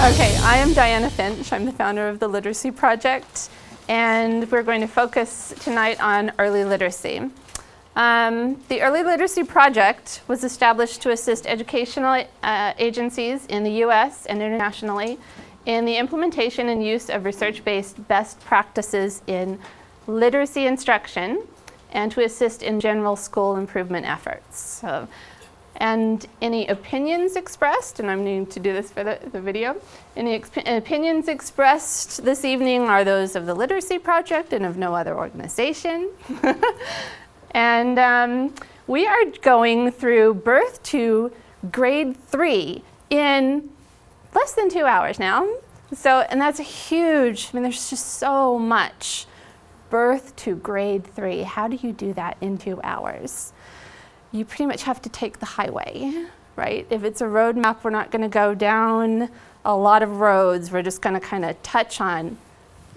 Okay, I am Diana Finch. I'm the founder of the Literacy Project, and we're going to focus tonight on early literacy. The Early Literacy Project was established to assist educational agencies in the US and internationally in the implementation and use of research-based best practices in literacy instruction and to assist in general school improvement efforts. And any opinions expressed, and I'm going to do this for the video, any opinions expressed this evening are those of the Literacy Project and of no other organization. And we are going through birth to grade 3 in less than 2 hours now. And that's a huge, there's just so much. Birth to grade 3, how do you do that in 2 hours? You pretty much have to take the highway, right? If it's a road map, we're not going to go down a lot of roads. We're just going to kind of touch on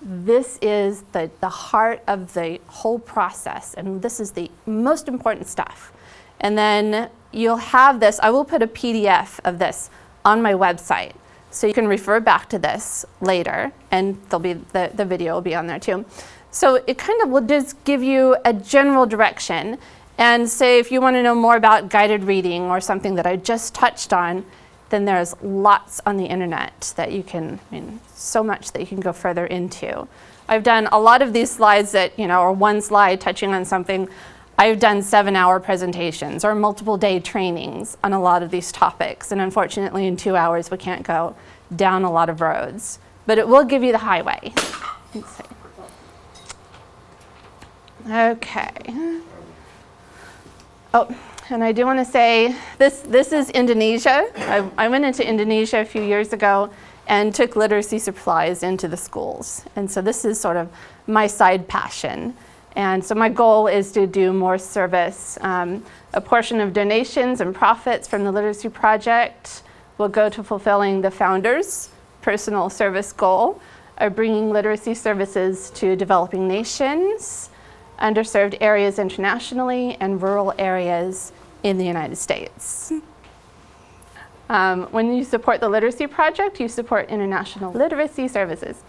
this is the heart of the whole process, and this is the most important stuff. And then you'll have this, I will put a PDF of this on my website, so you can refer back to this later, and there'll be the video will be on there too. So it kind of will just give you a general direction. And say if you want to know more about guided reading or something that I just touched on, then there's lots on the internet that you can, so much that you can go further into. I've done a lot of these slides that, or one slide touching on something. I've done 7-hour presentations or multiple day trainings on a lot of these topics. And unfortunately, in 2 hours, we can't go down a lot of roads. But it will give you the highway. Let's see. Okay. Oh, and I do want to say, this is Indonesia. I went into Indonesia a few years ago and took literacy supplies into the schools. And so this is sort of my side passion. And so my goal is to do more service. A portion of donations and profits from the Literacy Project will go to fulfilling the founder's personal service goal of bringing literacy services to developing nations, underserved areas internationally, and rural areas in the United States. When you support the Literacy Project, you support international literacy services.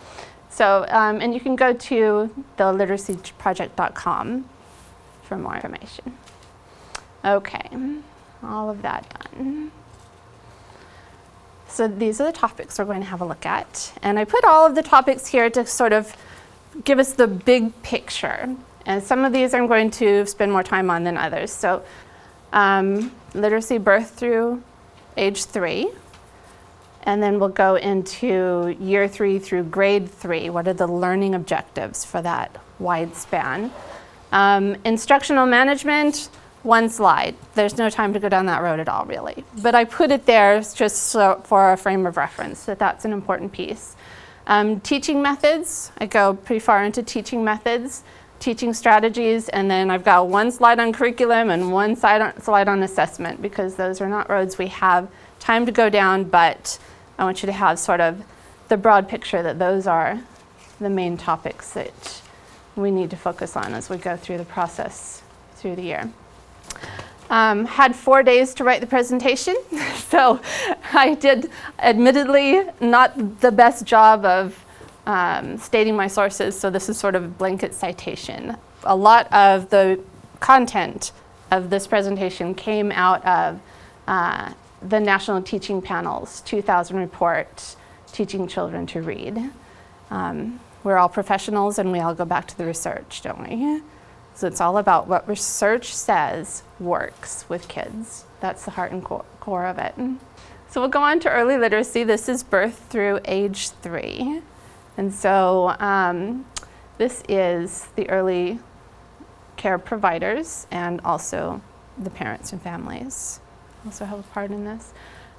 So, and you can go to theliteracyproject.com for more information. Okay, all of that done. So these are the topics we're going to have a look at. And I put all of the topics here to sort of give us the big picture. And some of these I'm going to spend more time on than others. So literacy birth through age 3. And then we'll go into year 3 through grade 3. What are the learning objectives for that wide span? Instructional management, one slide. There's no time to go down that road at all, really. But I put it there just for a frame of reference, that that's an important piece. Teaching methods, I go pretty far into teaching methods. Teaching strategies, and then I've got one slide on curriculum and one slide on assessment, because those are not roads we have time to go down, but I want you to have sort of the broad picture that those are the main topics that we need to focus on as we go through the process through the year. Had 4 days to write the presentation, so I did admittedly not the best job of stating my sources, so this is sort of a blanket citation. A lot of the content of this presentation came out of the National Teaching Panel's 2000 report, Teaching Children to Read. We're all professionals and we all go back to the research, don't we? So it's all about what research says works with kids. That's the heart and core of it. So we'll go on to early literacy. This is birth through age 3. And so this is the early care providers and also the parents and families also have a part in this.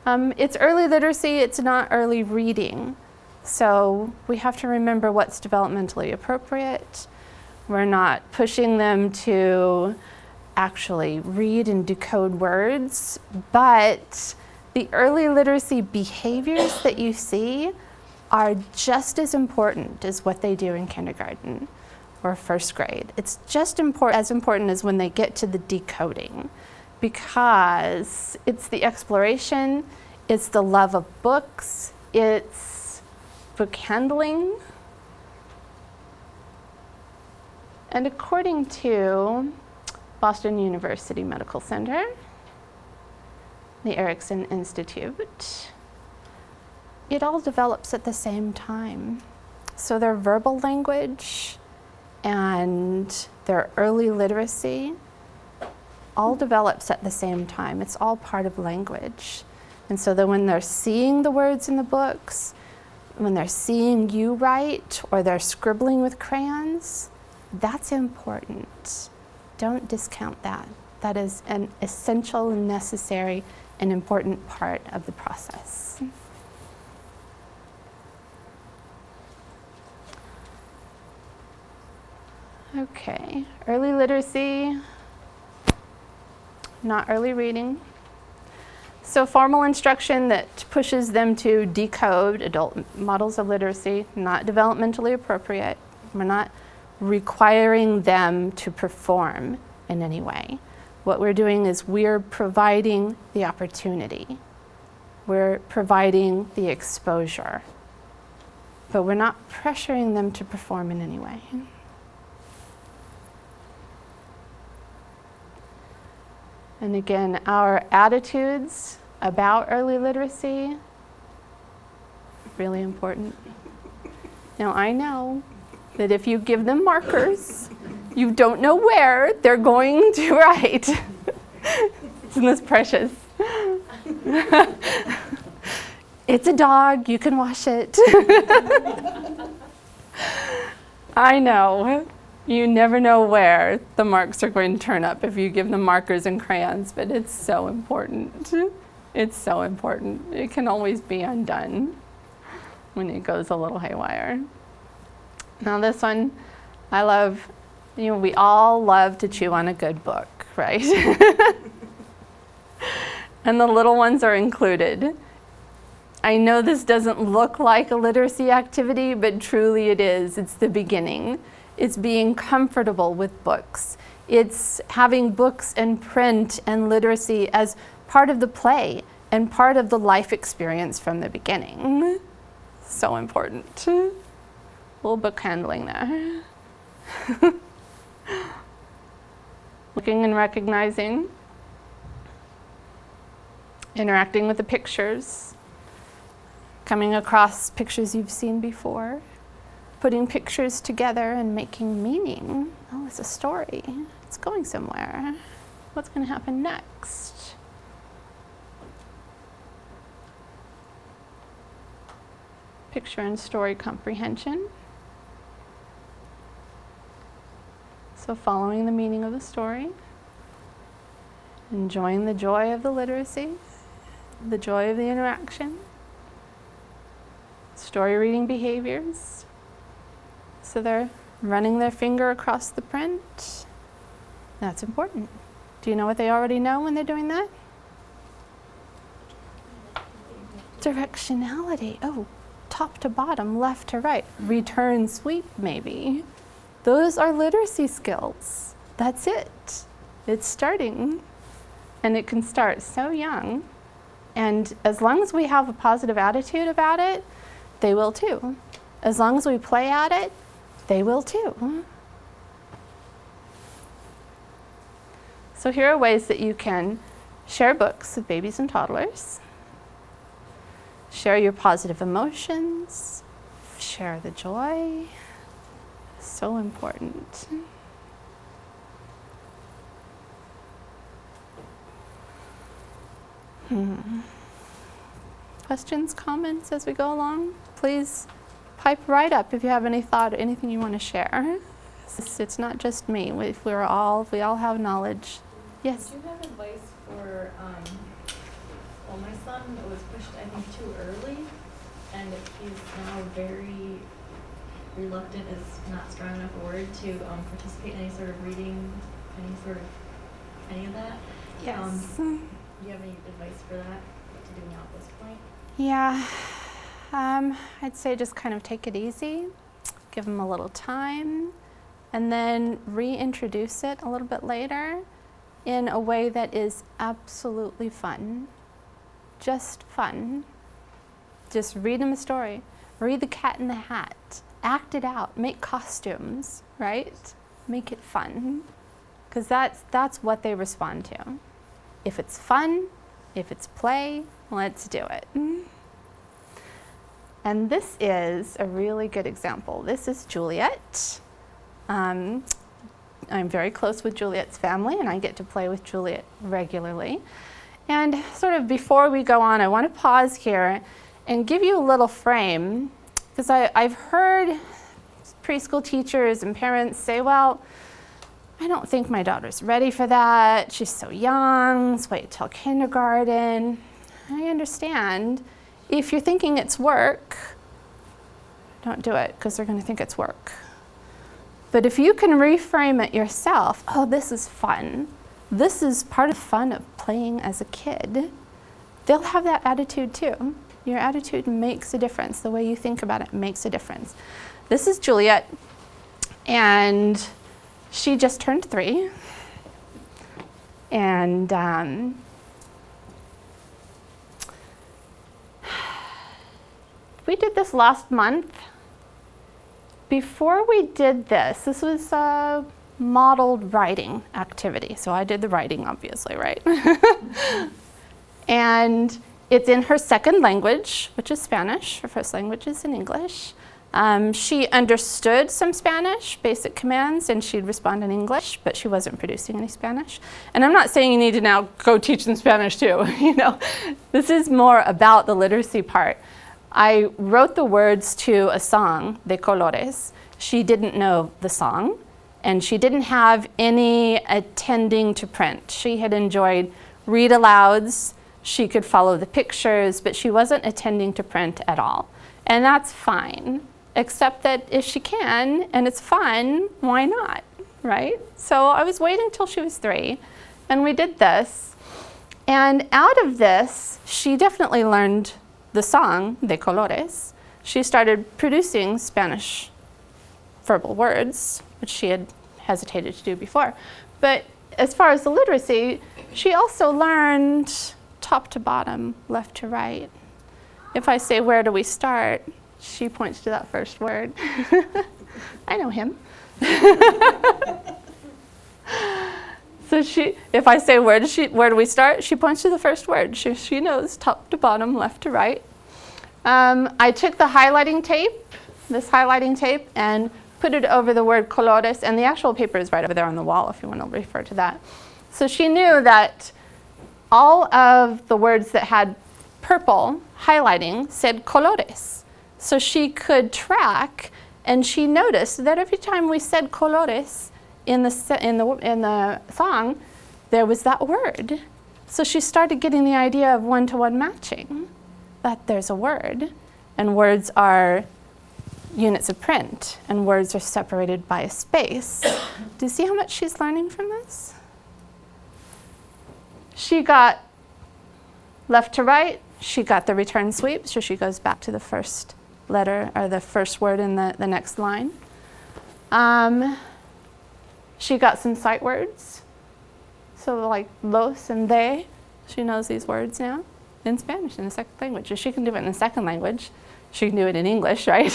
It's early literacy, it's not early reading. So we have to remember what's developmentally appropriate. We're not pushing them to actually read and decode words, but the early literacy behaviors that you see are just as important as what they do in kindergarten or first grade. It's just as important as when they get to the decoding, because it's the exploration, it's the love of books, it's book handling. And according to Boston University Medical Center, the Erickson Institute, it all develops at the same time. So their verbal language and their early literacy all develops at the same time. It's all part of language. And so that when they're seeing the words in the books, when they're seeing you write or they're scribbling with crayons, that's important. Don't discount that. That is an essential, necessary, and important part of the process. Okay, early literacy, not early reading. So formal instruction that pushes them to decode adult models of literacy, not developmentally appropriate. We're not requiring them to perform in any way. What we're doing is we're providing the opportunity. We're providing the exposure. But we're not pressuring them to perform in any way. And again, our attitudes about early literacy, really important. Now, I know that if you give them markers, you don't know where they're going to write. Isn't this precious? It's a dog, you can wash it. I know. You never know where the marks are going to turn up if you give them markers and crayons, but it's so important. It's so important. It can always be undone when it goes a little haywire. Now this one, I love, we all love to chew on a good book, right? And the little ones are included. I know this doesn't look like a literacy activity, but truly it is. It's the beginning. It's being comfortable with books. It's having books and print and literacy as part of the play and part of the life experience from the beginning. So important. A little book handling there. Looking and recognizing. Interacting with the pictures. Coming across pictures you've seen before. Putting pictures together and making meaning. Oh, it's a story. It's going somewhere. What's going to happen next? Picture and story comprehension. So following the meaning of the story. Enjoying the joy of the literacy. The joy of the interaction. Story reading behaviors. So they're running their finger across the print. That's important. Do you know what they already know when they're doing that? Directionality. Oh, top to bottom, left to right. Return sweep, maybe. Those are literacy skills. That's it. It's starting. And it can start so young. And as long as we have a positive attitude about it, they will too. As long as we play at it, they will too. So here are ways that you can share books with babies and toddlers. Share your positive emotions. Share the joy. So important. Questions, comments as we go along? Please pipe right up if you have any thought or anything you want to share. It's not just me. We all have knowledge. Yes? Do you have advice for, well, my son was pushed, I think, too early, and he's now very reluctant, is not strong enough a word, to participate in any sort of reading, any of that. Yes. Do you have any advice for that, what to do now at this point? Yeah. I'd say just kind of take it easy, give them a little time, and then reintroduce it a little bit later in a way that is absolutely fun. Just fun. Just read them a story. Read The Cat in the Hat. Act it out. Make costumes, right? Make it fun. Because that's what they respond to. If it's fun, if it's play, let's do it. And this is a really good example. This is Juliet. I'm very close with Juliet's family, and I get to play with Juliet regularly. And sort of before we go on, I want to pause here and give you a little frame, because I've heard preschool teachers and parents say, well, I don't think my daughter's ready for that. She's so young. Let's wait till kindergarten. I understand. If you're thinking it's work, don't do it, because they're going to think it's work. But if you can reframe it yourself, oh, this is fun. This is part of fun of playing as a kid. They'll have that attitude too. Your attitude makes a difference. The way you think about it makes a difference. This is Juliet, and she just turned 3. And we did this last month. Before we did this was a modeled writing activity. So I did the writing, obviously, right? And it's in her second language, which is Spanish. Her first language is in English. She understood some Spanish, basic commands, and she'd respond in English, but she wasn't producing any Spanish. And I'm not saying you need to now go teach them Spanish too. This is more about the literacy part. I wrote the words to a song, De Colores. She didn't know the song, and she didn't have any attending to print. She had enjoyed read-alouds. She could follow the pictures, but she wasn't attending to print at all. And that's fine, except that if she can, and it's fun, why not, right? So I was waiting till she was 3, and we did this. And out of this, she definitely learned the song, De Colores. She started producing Spanish verbal words, which she had hesitated to do before. But as far as the literacy, she also learned top to bottom, left to right. If I say, where do we start? She points to that first word. I know him. So if I say, where do we start? She points to the first word. She knows top to bottom, left to right. I took the highlighting tape, this highlighting tape, and put it over the word colores, and the actual paper is right over there on the wall if you want to refer to that. So she knew that all of the words that had purple highlighting said colores. So she could track, and she noticed that every time we said colores in the song, there was that word. So she started getting the idea of one-to-one matching, that there's a word, and words are units of print, and words are separated by a space. Do you see how much she's learning from this? She got left to right. She got the return sweep, so she goes back to the first letter, or the first word in the next line. She got some sight words, so like los and de. She knows these words now in Spanish, in the second language. If she can do it in the second language, she can do it in English, right?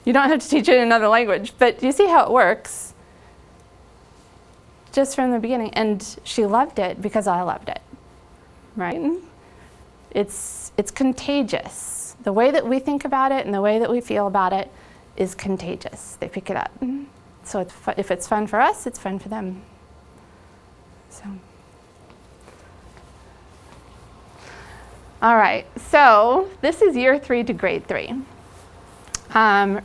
You don't have to teach it in another language, but you see how it works just from the beginning. And she loved it because I loved it, right? It's contagious. The way that we think about it and the way that we feel about it is contagious. They pick it up. So if it's fun for us, it's fun for them. So. All right, so this is year 3 to grade 3.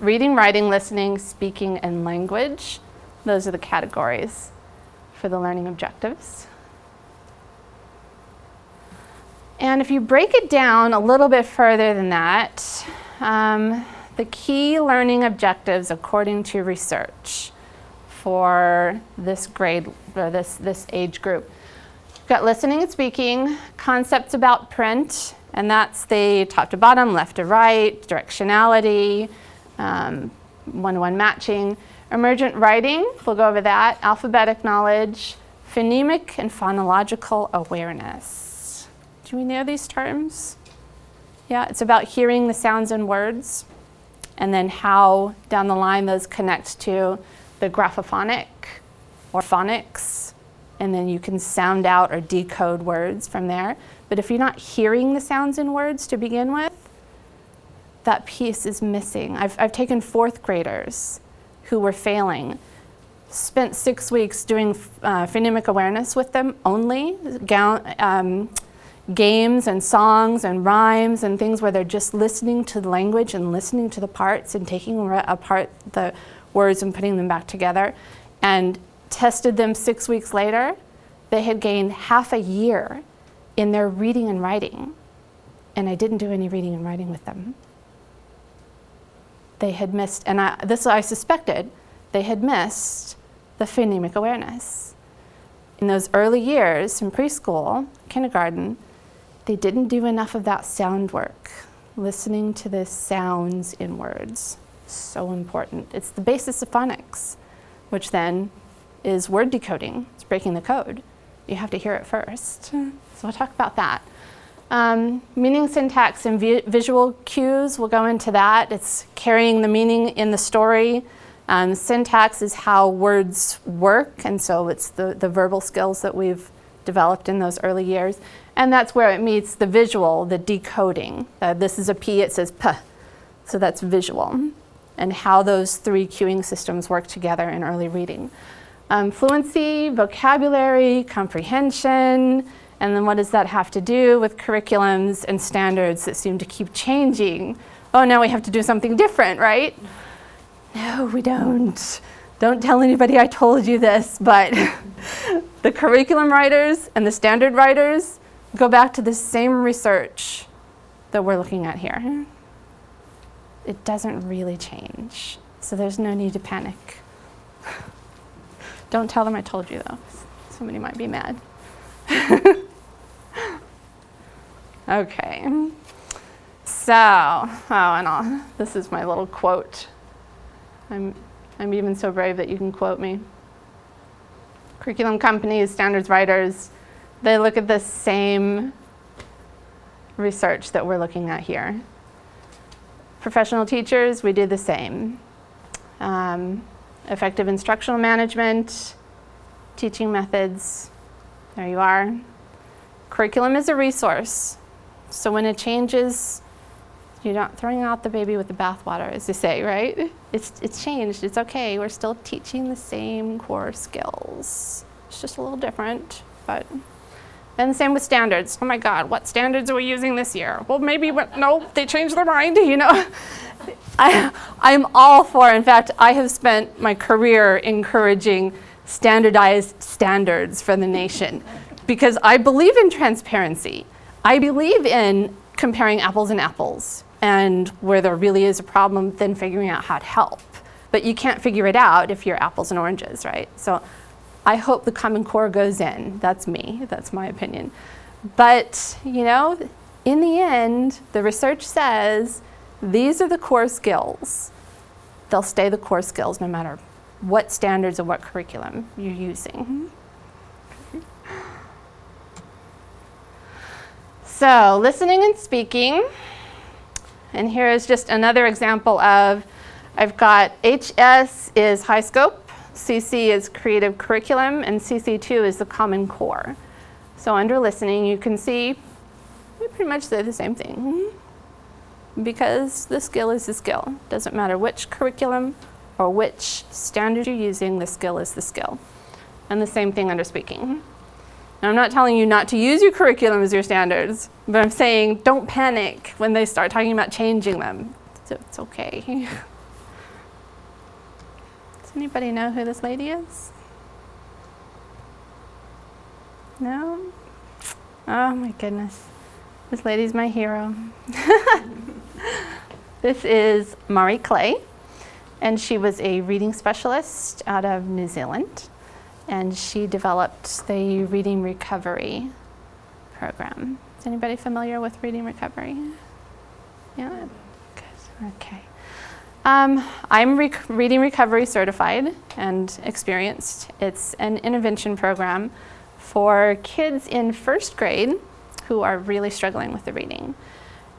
Reading, writing, listening, speaking, and language. Those are the categories for the learning objectives. And if you break it down a little bit further than that, the key learning objectives according to research for this grade, or this age group. We've got listening and speaking, concepts about print, and that's the top to bottom, left to right, directionality, one-to-one matching. Emergent writing, we'll go over that, alphabetic knowledge, phonemic and phonological awareness. Do we know these terms? Yeah, it's about hearing the sounds and words, and then how down the line those connect to the graphophonic or phonics, and then you can sound out or decode words from there. But if you're not hearing the sounds and words to begin with, that piece is missing. I've taken 4th graders who were failing, spent 6 weeks doing phonemic awareness with them only, games and songs and rhymes and things where they're just listening to the language and listening to the parts and taking apart the words and putting them back together, and tested them 6 weeks later. They had gained half a year in their reading and writing, and I didn't do any reading and writing with them. They had missed, and I suspected, they had missed the phonemic awareness. In those early years, in preschool, kindergarten, they didn't do enough of that sound work, listening to the sounds in words. So important. It's the basis of phonics, which then is word decoding. It's breaking the code. You have to hear it first. So we'll talk about that. Meaning, syntax, and visual cues, we'll go into that. It's carrying the meaning in the story. Syntax is how words work, and so it's the verbal skills that we've developed in those early years. And that's where it meets the visual, the decoding. This is a P, it says P, so that's visual, and how those 3 cueing systems work together in early reading. Fluency, vocabulary, comprehension, and then what does that have to do with curriculums and standards that seem to keep changing? Oh, now we have to do something different, right? No, we don't. Don't tell anybody I told you this, but the curriculum writers and the standard writers go back to the same research that we're looking at here. It doesn't really change, so there's no need to panic. Don't tell them I told you, though. Somebody might be mad. Okay. So, this is my little quote. I'm even so brave that you can quote me. Curriculum companies, standards writers, they look at the same research that we're looking at here. Professional teachers, we do the same. Effective instructional management, teaching methods, there you are. Curriculum is a resource. So when it changes, you're not throwing out the baby with the bathwater, as they say, right? It's changed, it's okay. We're still teaching the same core skills. It's just a little different, but. And the same with standards. Oh my God, what standards are we using this year? Well, maybe, no, they changed their mind, you know. I'm all for, in fact, I have spent my career encouraging standardized standards for the nation because I believe in transparency. I believe in comparing apples and apples, and where there really is a problem, then figuring out how to help. But you can't figure it out if you're apples and oranges, right? So I hope the Common Core goes in. That's me, that's my opinion. But, you know, in the end, the research says these are the core skills. They'll stay the core skills no matter what standards or what curriculum you're using. So, listening and speaking. And here is just another example of, I've got HS is high scope, CC is creative curriculum, and CC2 is the Common Core. So under listening, you can see we pretty much say the same thing because the skill is the skill. Doesn't matter which curriculum or which standard you're using, the skill is the skill. And the same thing under speaking. Now, I'm not telling you not to use your curriculum as your standards, but I'm saying don't panic when they start talking about changing them. So it's okay. Does anybody know who this lady is? No? Oh my goodness. This lady's my hero. This is Marie Clay, and she was a reading specialist out of New Zealand. And she developed the reading recovery program. Is anybody familiar with reading recovery? Yeah? Good. Okay. I'm reading recovery certified and experienced. It's an intervention program for kids in first grade who are really struggling with the reading.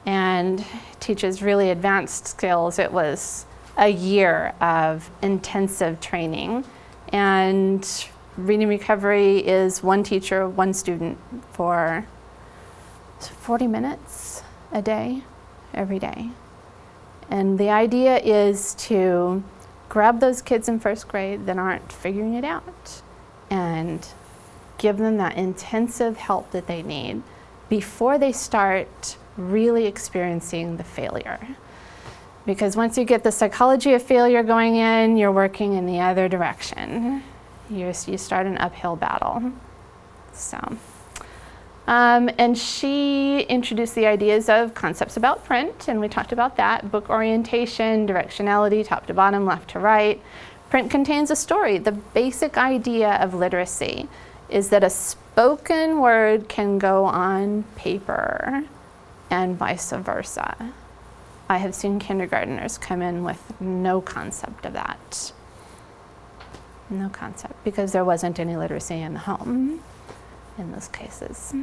and teaches really advanced skills. It was a year of intensive training, and reading recovery is one teacher, one student for 40 minutes a day, every day. And the idea is to grab those kids in first grade that aren't figuring it out and give them that intensive help that they need before they start really experiencing the failure. Because once you get the psychology of failure going in, you're working in the other direction. You start an uphill battle. So, and she introduced the ideas of concepts about print, and we talked about that. Book orientation, directionality, top to bottom, left to right. Print contains a story. The basic idea of literacy is that a spoken word can go on paper and vice versa. I have seen kindergartners come in with no concept of that. No concept, because there wasn't any literacy in the home in those cases.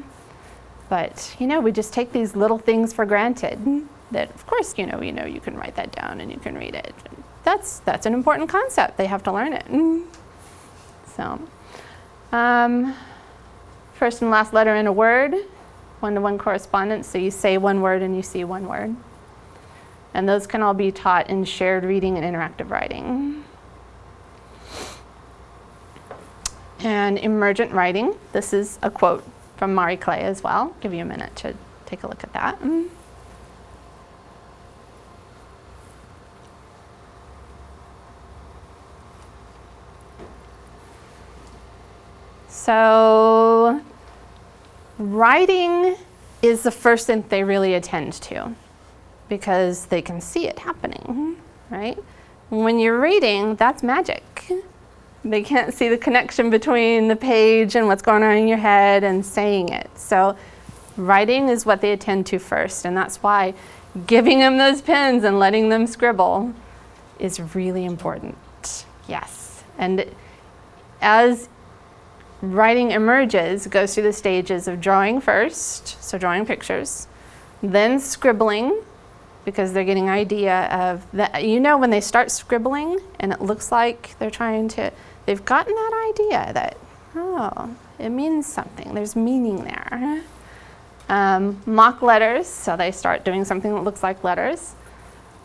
But, we just take these little things for granted that, of course, you can write that down and you can read it. That's an important concept. They have to learn it. So, first and last letter in a word, one-to-one correspondence. So you say one word and you see one word. And those can all be taught in shared reading and interactive writing. And emergent writing. This is a quote from Marie Clay as well. I'll give you a minute to take a look at that. So, writing is the first thing they really attend to because they can see it happening, right? When you're reading, that's magic. They can't see the connection between the page and what's going on in your head and saying it. So writing is what they attend to first, and that's why giving them those pens and letting them scribble is really important. Yes. And as writing emerges, it goes through the stages of drawing first, so drawing pictures, then scribbling, because they're getting an idea of that. When they start scribbling and it looks like they've gotten that idea that, it means something. There's meaning there. Mock letters, so they start doing something that looks like letters.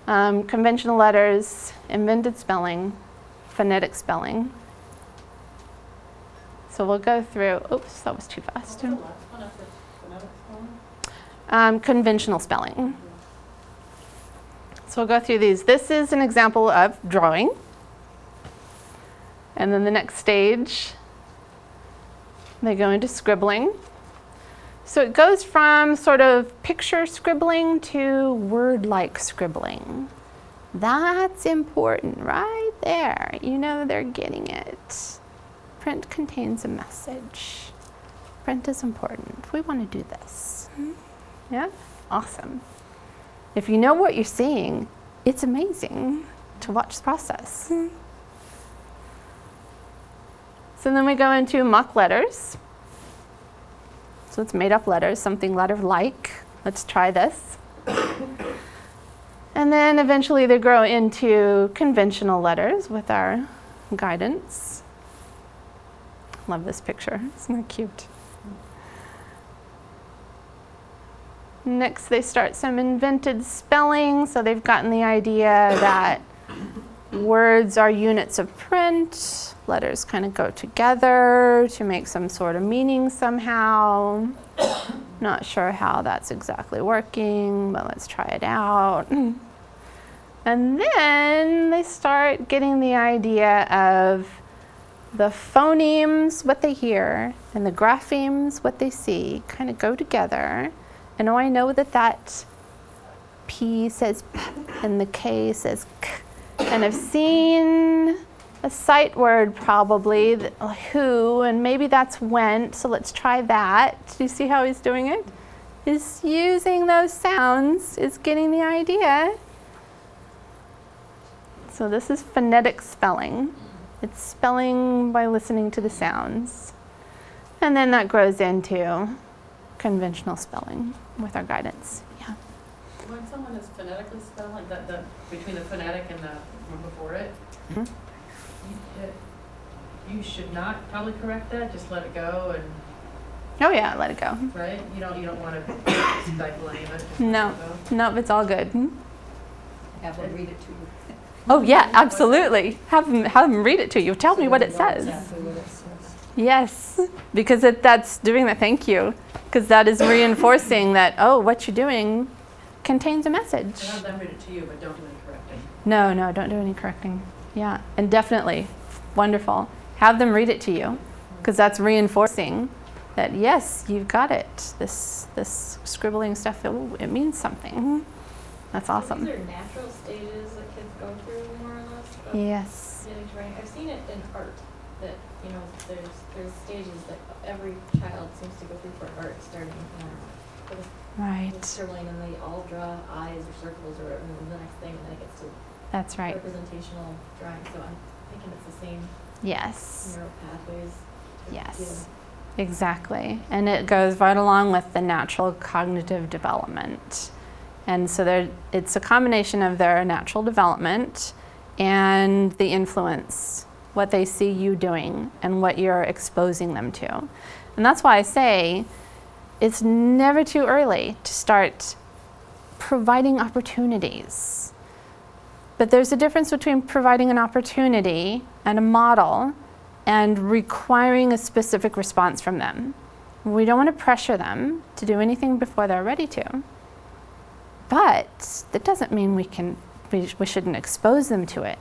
Conventional letters, invented spelling, phonetic spelling. So we'll go through, oops, that was too fast. Conventional spelling. So we'll go through these. This is an example of drawing. And then the next stage, they go into scribbling. So it goes from sort of picture scribbling to word-like scribbling. That's important right there. They're getting it. Print contains a message. Print is important. We want to do this. Yeah? Awesome. If you know what you're seeing, it's amazing to watch the process. So then we go into mock letters. So it's made up letters, something letter-like. Let's try this. And then eventually they grow into conventional letters with our guidance. Love this picture. Isn't that cute? Next, they start some invented spelling. So they've gotten the idea that words are units of print. Letters kind of go together to make some sort of meaning somehow. Not sure how that's exactly working, but let's try it out. And then they start getting the idea of the phonemes, what they hear, and the graphemes, what they see, kind of go together. And I know that P says P and the K says K. And I've seen a sight word probably, who, and maybe that's went, so let's try that. Do you see how he's doing it? He's using those sounds, is getting the idea. So this is phonetic spelling. It's spelling by listening to the sounds. And then that grows into conventional spelling with our guidance. Yeah. when someone is phonetically spelled, like the between the phonetic and the one before it, Mhm. you should not probably correct that. Just let it go, and Oh yeah, let it go. right. You don't want to stifle any of it. Just No, let it go. no, it's all good. Have them read it to you. Oh yeah, absolutely. Have them read it to you. Tell me what it says. Exactly what it says. Yes, because that's doing the thank you, because that is reinforcing that, oh, what you're doing contains a message. So have them read it to you, but don't do any correcting. No, no, don't do any correcting. Yeah, and definitely, wonderful. Have them read it to you, because that's reinforcing that, yes, you've got it. This scribbling stuff, it means something. That's awesome. These are natural stages that kids go through, more or less. Of Yes. getting to writing. I've seen it in art that there's stages that every child seems to go through for art, starting with Right. scribbling, and they all draw eyes or circles or whatever, and then the next thing, and then it gets to That's right. representational drawing. So I'm thinking it's the same Yes. neural pathways. Yes. Exactly. And it goes right along with the natural cognitive development. And so it's a combination of their natural development and the influence, what they see you doing and what you're exposing them to. And that's why I say it's never too early to start providing opportunities. But there's a difference between providing an opportunity and a model and requiring a specific response from them. We don't want to pressure them to do anything before they're ready to. But that doesn't mean we shouldn't expose them to it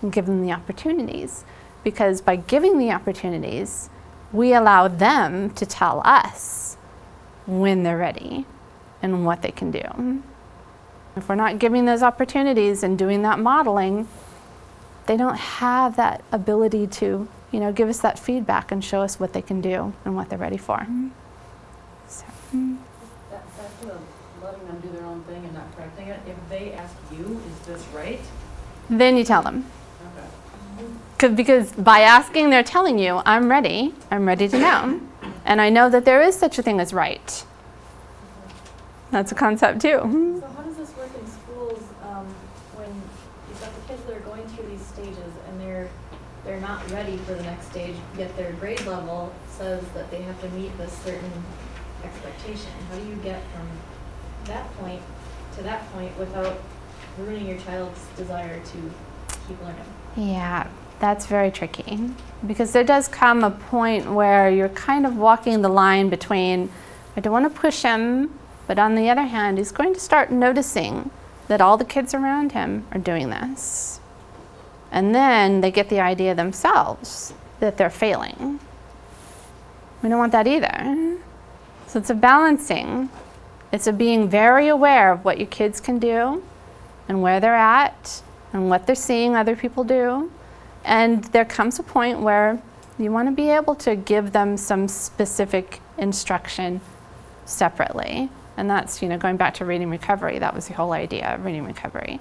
and give them the opportunities. Because by giving the opportunities, we allow them to tell us when they're ready and what they can do. If we're not giving those opportunities and doing that modeling, they don't have that ability to, give us that feedback and show us what they can do and what they're ready for. So. Back to letting them do their own thing and not correcting it. If they ask you, is this right? Then you tell them. Okay. Because by asking, they're telling you, I'm ready to know. And I know that there is such a thing as right. That's a concept too. So how does this work in schools when you've got the kids that are going through these stages and they're not ready for the next stage, yet their grade level says that they have to meet this certain expectation? How do you get from that point to that point without ruining your child's desire to keep learning? Yeah, that's very tricky. Because there does come a point where you're kind of walking the line between, I don't want to push him, but on the other hand, he's going to start noticing that all the kids around him are doing this. And then they get the idea themselves that they're failing. We don't want that either. So it's a balancing. It's a being very aware of what your kids can do and where they're at and what they're seeing other people do. And there comes a point where you want to be able to give them some specific instruction separately. And that's, going back to reading recovery. That was the whole idea of reading recovery,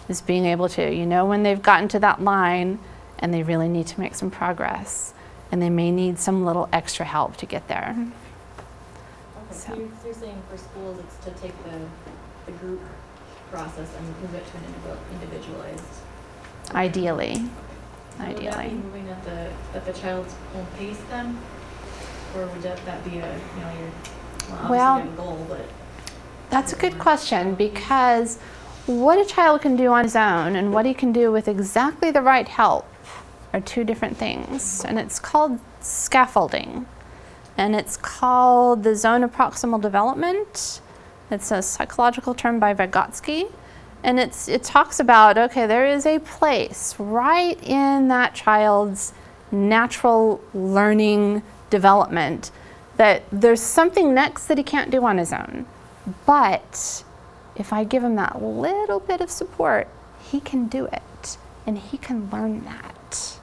is being able to, when they've gotten to that line and they really need to make some progress and they may need some little extra help to get there. Okay, so you're saying for schools it's to take the group process and move it to an individualized. Ideally. So would that be moving at the child's own pace then? Or would that be a, obviously you have a goal, but. That's a good question, because what a child can do on his own and what he can do with exactly the right help are two different things. And it's called scaffolding. And it's called the zone of proximal development. It's a psychological term by Vygotsky. And it talks about, okay, there is a place right in that child's natural learning development that there's something next that he can't do on his own. But if I give him that little bit of support, he can do it and he can learn that.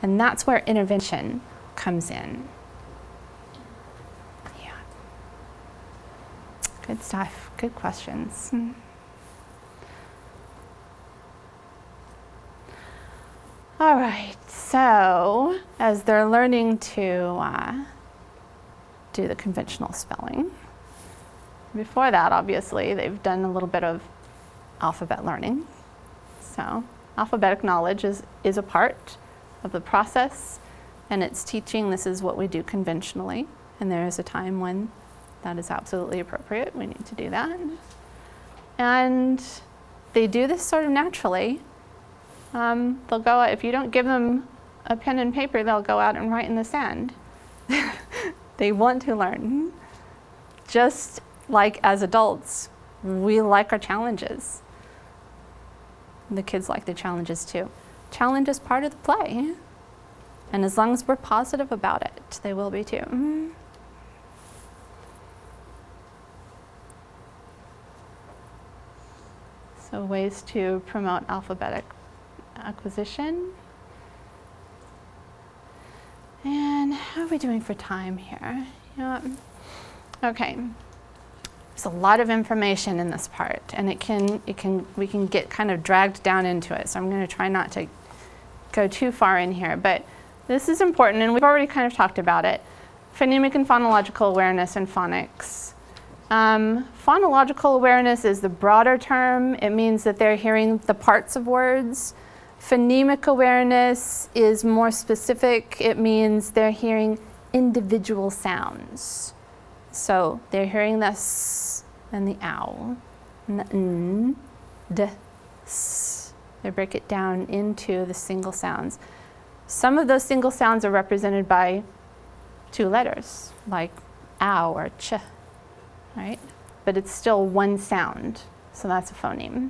And that's where intervention comes in. Yeah. Good stuff. Good questions. All right, so as they're learning to do the conventional spelling, Before that, obviously, they've done a little bit of alphabet learning. So alphabetic knowledge is a part of the process, and it's teaching this is what we do conventionally, and there is a time when that is absolutely appropriate. We need to do that. And they do this sort of naturally. They'll go out, if you don't give them a pen and paper, they'll go out and write in the sand. They want to learn. Just like as adults, we like our challenges. The kids like the challenges too. Challenge is part of the play. And as long as we're positive about it, they will be too. So ways to promote alphabetic acquisition. And how are we doing for time here? Yeah. Okay. There's a lot of information in this part, and we can get kind of dragged down into it. So I'm going to try not to go too far in here, but this is important, and we've already kind of talked about it. Phonemic and phonological awareness in phonics. Phonological awareness is the broader term. It means that they're hearing the parts of words. Phonemic awareness is more specific. It means they're hearing individual sounds. So they're hearing the s and the ow, and the n, d, s. They break it down into the single sounds. Some of those single sounds are represented by 2 letters, like ow or ch, right? But it's still one sound, so that's a phoneme.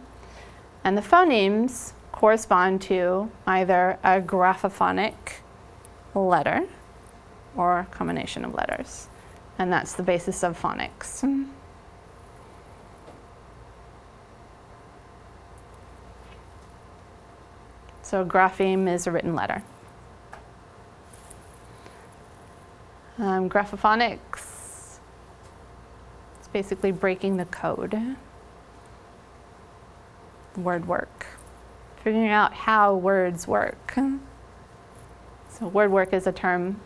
And the phonemes correspond to either a graphophonic letter or a combination of letters. And that's the basis of phonics. So grapheme is a written letter. Graphophonics, it's basically breaking the code. Word work. Figuring out how words work. So word work is a term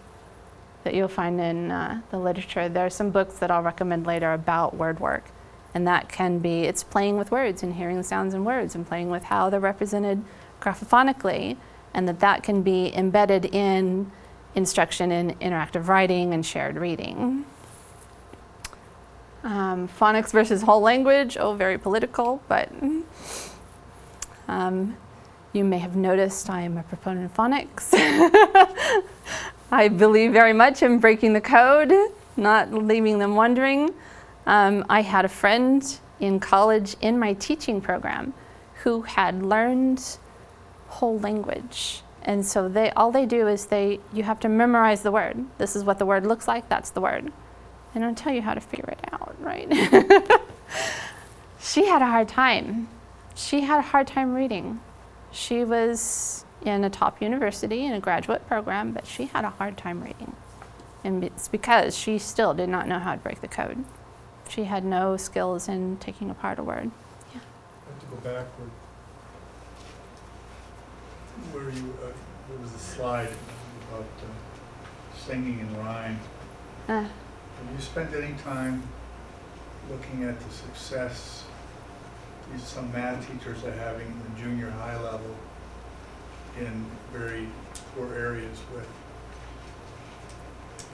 that you'll find in the literature. There are some books that I'll recommend later about word work. And that can be, it's playing with words and hearing the sounds in words and playing with how they're represented graphophonically, and that can be embedded in instruction in interactive writing and shared reading. Phonics versus whole language, very political, but you may have noticed I am a proponent of phonics. I believe very much in breaking the code, not leaving them wondering. I had a friend in college in my teaching program who had learned whole language. And so all they do is you have to memorize the word. This is what the word looks like, that's the word. They don't tell you how to figure it out, right? She had a hard time. She had a hard time reading. She was in a top university in a graduate program, but she had a hard time reading. And it's because she still did not know how to break the code. She had no skills in taking apart a word. Yeah. I have to go backward. Where there was a slide about singing in rhyme. Have you spent any time looking at the success some math teachers are having in the junior high level in very poor areas with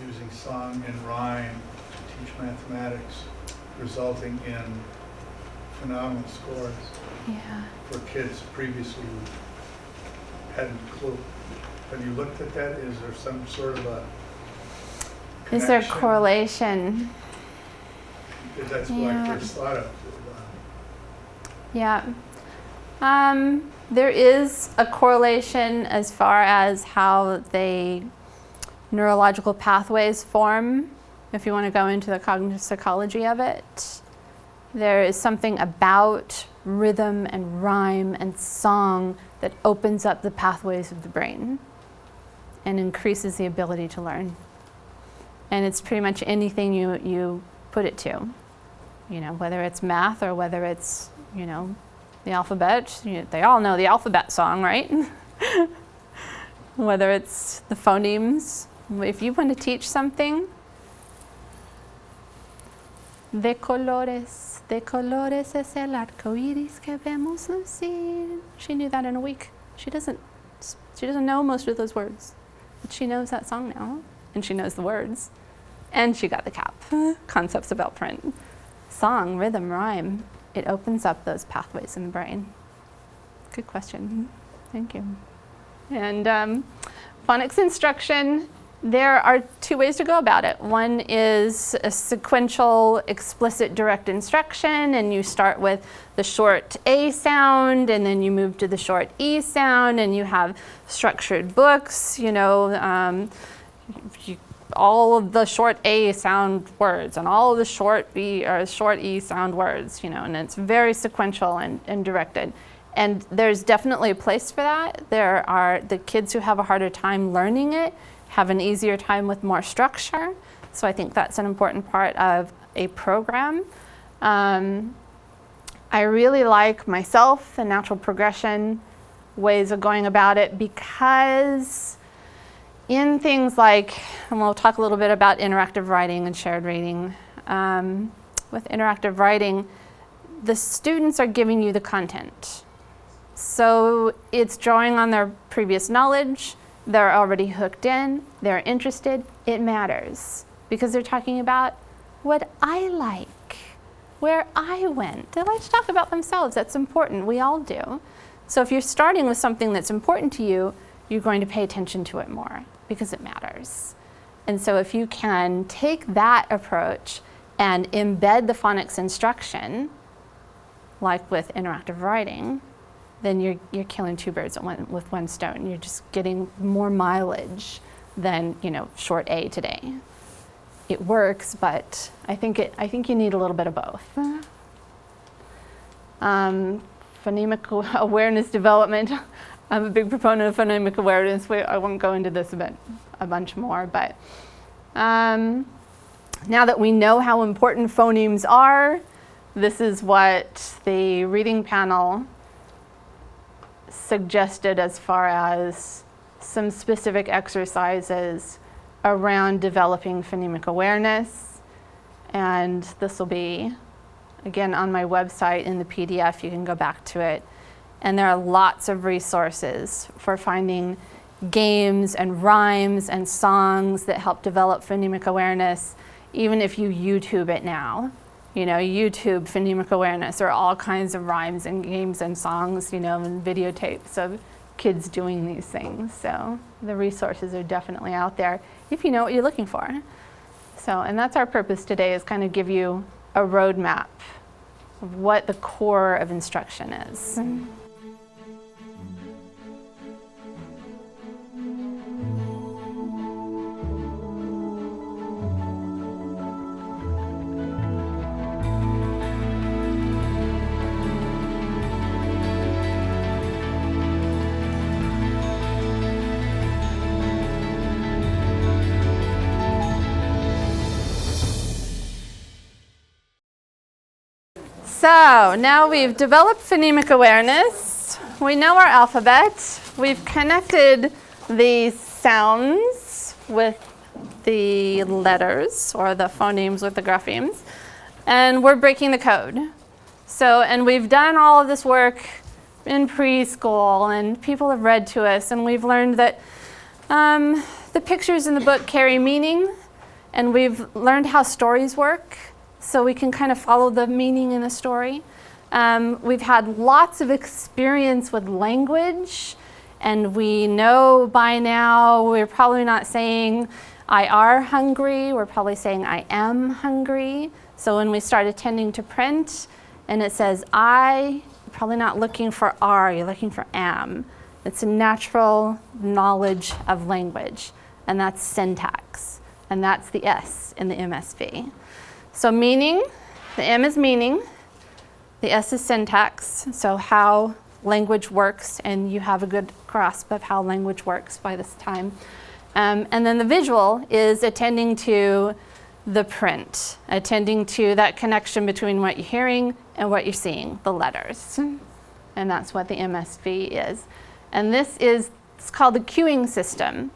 using song and rhyme to teach mathematics, resulting in phenomenal scores for kids previously who hadn't a clue. Have you looked at that? Is there some sort of a connection? Is there a correlation? Because that's what I first thought of. Yeah. There is a correlation as far as how neurological pathways form, if you want to go into the cognitive psychology of it. There is something about rhythm and rhyme and song that opens up the pathways of the brain and increases the ability to learn. And it's pretty much anything you put it to, whether it's math or whether it's, the alphabet. They all know the alphabet song, right? Whether it's the phonemes. If you want to teach something, de colores es el arco iris que vemos lucir. She knew that in a week. She doesn't know most of those words, but she knows that song now, and she knows the words, and she got the CAP, concepts about print. Song, rhythm, rhyme, it opens up those pathways in the brain. Good question. Thank you. And phonics instruction, there are two ways to go about it. One is a sequential, explicit, direct instruction, and you start with the short A sound, and then you move to the short E sound, and you have structured books, all of the short A sound words, and all of the short B or short E sound words, and it's very sequential and directed. And there's definitely a place for that. There are the kids who have a harder time learning it, have an easier time with more structure. So I think that's an important part of a program. I really like myself the natural progression ways of going about it, because in things like, and we'll talk a little bit about interactive writing and shared reading. With interactive writing, the students are giving you the content. So it's drawing on their previous knowledge. They're already hooked in, they're interested, it matters because they're talking about what I like, where I went. They like to talk about themselves, that's important, we all do. So if you're starting with something that's important to you, you're going to pay attention to it more because it matters. And so if you can take that approach and embed the phonics instruction, like with interactive writing, then you're killing two birds with one stone. You're just getting more mileage than short A today. It works, but I think you need a little bit of both. Phonemic awareness development. I'm a big proponent of phonemic awareness. I won't go into this a bunch more, but now that we know how important phonemes are, this is what the reading panel suggested as far as some specific exercises around developing phonemic awareness. And this will be, again, on my website in the PDF. You can go back to it. And there are lots of resources for finding games and rhymes and songs that help develop phonemic awareness, even if you YouTube it now. YouTube phonemic awareness, or all kinds of rhymes and games and songs, and videotapes of kids doing these things. So the resources are definitely out there if you know what you're looking for. So, and that's our purpose today, is kind of give you a roadmap of what the core of instruction is. So now we've developed phonemic awareness. We know our alphabet. We've connected the sounds with the letters, or the phonemes with the graphemes, and we're breaking the code. So, and we've done all of this work in preschool, and people have read to us, and we've learned that the pictures in the book carry meaning, and we've learned how stories work. So we can kind of follow the meaning in a story. We've had lots of experience with language, and we know by now we're probably not saying I are hungry, we're probably saying I am hungry. So when we start attending to print and it says I, you're probably not looking for are, you're looking for am. It's a natural knowledge of language, and that's syntax, and that's the S in the MSV. So meaning, the M is meaning, the S is syntax, so how language works, and you have a good grasp of how language works by this time. And then the visual is attending to the print, attending to that connection between what you're hearing and what you're seeing, the letters. And that's what the MSV is. And this is, it's called the cueing system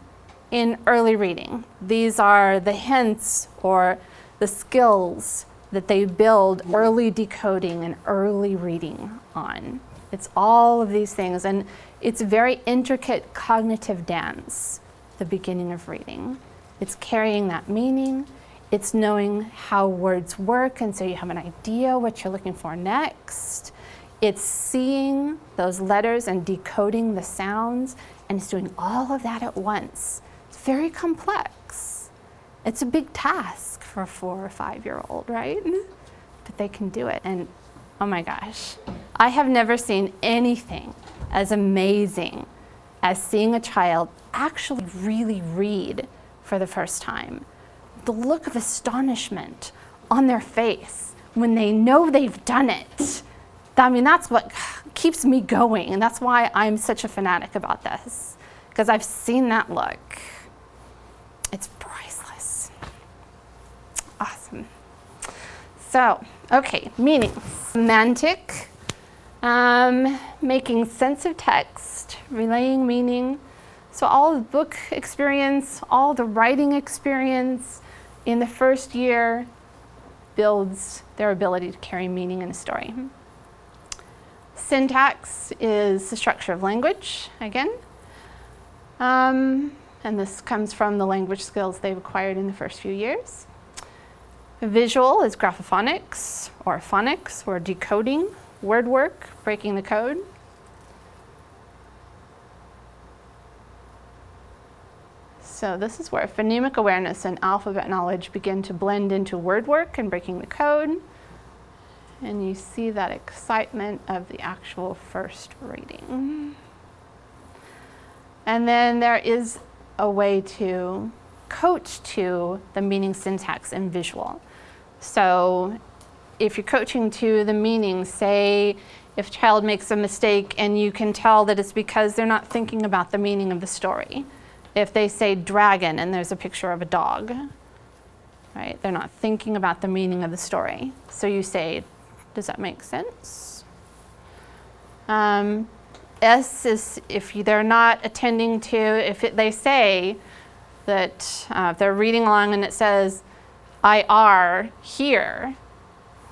in early reading. These are the hints or the skills that they build early decoding and early reading on. It's all of these things, and it's a very intricate cognitive dance, the beginning of reading. It's carrying that meaning, it's knowing how words work, and so you have an idea what you're looking for next. It's seeing those letters and decoding the sounds, and it's doing all of that at once. It's very complex. It's a big task for a 4 or 5-year-old, right? But they can do it, and oh my gosh, I have never seen anything as amazing as seeing a child actually really read for the first time. The look of astonishment on their face when they know they've done it. I mean, that's what keeps me going, and that's why I'm such a fanatic about this, because I've seen that look. It's priceless. Awesome. So, okay, meaning. Semantic, making sense of text, relaying meaning. So all the book experience, all the writing experience in the first year builds their ability to carry meaning in a story. Syntax is the structure of language, again. And this comes from the language skills they've acquired in the first few years. Visual is graphophonics, or phonics, or decoding, word work, breaking the code. So this is where phonemic awareness and alphabet knowledge begin to blend into word work and breaking the code. And you see that excitement of the actual first reading. And then there is a way to coach to the meaning, syntax, and visual. So if you're coaching to the meaning, say if a child makes a mistake and you can tell that it's because they're not thinking about the meaning of the story. If they say dragon and there's a picture of a dog, right? They're not thinking about the meaning of the story. So you say, does that make sense? S is if they're not attending to, they say that if they're reading along and it says, I are here,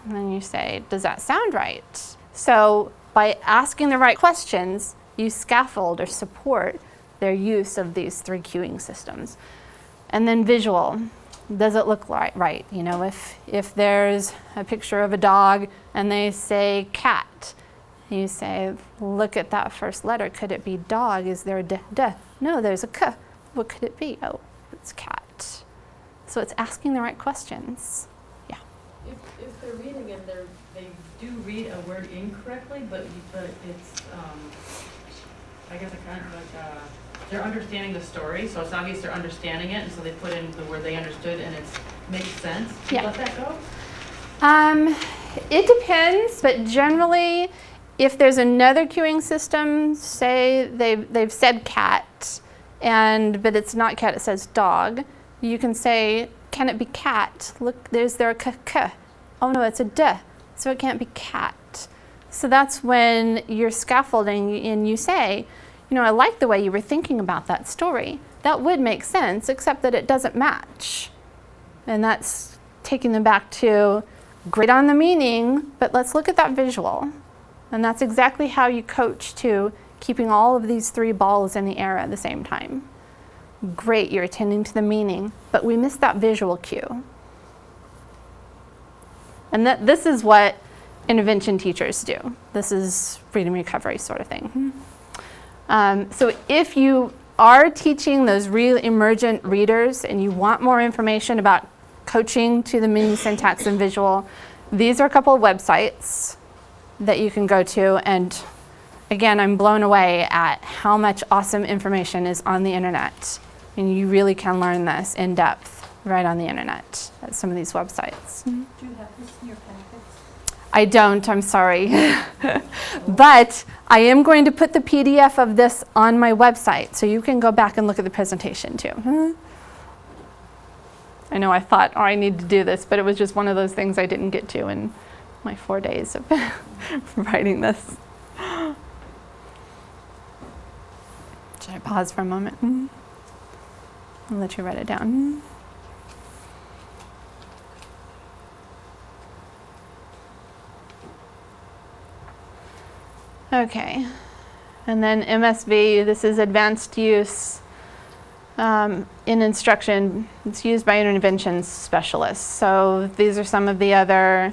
and then you say, does that sound right? So by asking the right questions, you scaffold or support their use of these 3 cueing systems. And then visual, does it look right? You know, if there's a picture of a dog and they say cat, you say, look at that first letter. Could it be dog? Is there a d? No, there's a k. What could it be? Oh, it's cat. So it's asking the right questions. Yeah. If they're reading and they do read a word incorrectly, but it's I guess kind of like they're understanding the story, so it's obvious they're understanding it, and so they put in the word they understood, and it makes sense. Do you let that go? It depends, but generally, if there's another cueing system, say they've said cat, but it's not cat, it says dog, you can say, can it be cat? Look, there's there a k. Oh no, it's a d, so it can't be cat. So that's when you're scaffolding and you say, you know, I like the way you were thinking about that story. That would make sense, except that it doesn't match. And that's taking them back to great on the meaning, but let's look at that visual. And that's exactly how you coach to keeping all of these 3 balls in the air at the same time. Great, you're attending to the meaning, but we missed that visual cue. And this is what intervention teachers do. This is reading recovery sort of thing. So if you are teaching those real emergent readers and you want more information about coaching to the meaning, syntax, and visual, these are a couple of websites that you can go to. And again, I'm blown away at how much awesome information is on the internet. And you really can learn this in depth right on the internet at some of these websites. Do you have this in your packets? I don't, I'm sorry. But I am going to put the PDF of this on my website, so you can go back and look at the presentation too. I know I thought, I need to do this, but it was just one of those things I didn't get to in my 4 days of writing this. Should I pause for a moment? I'll let you write it down. Okay, and then MSV, this is advanced use in instruction. It's used by intervention specialists. So these are some of the other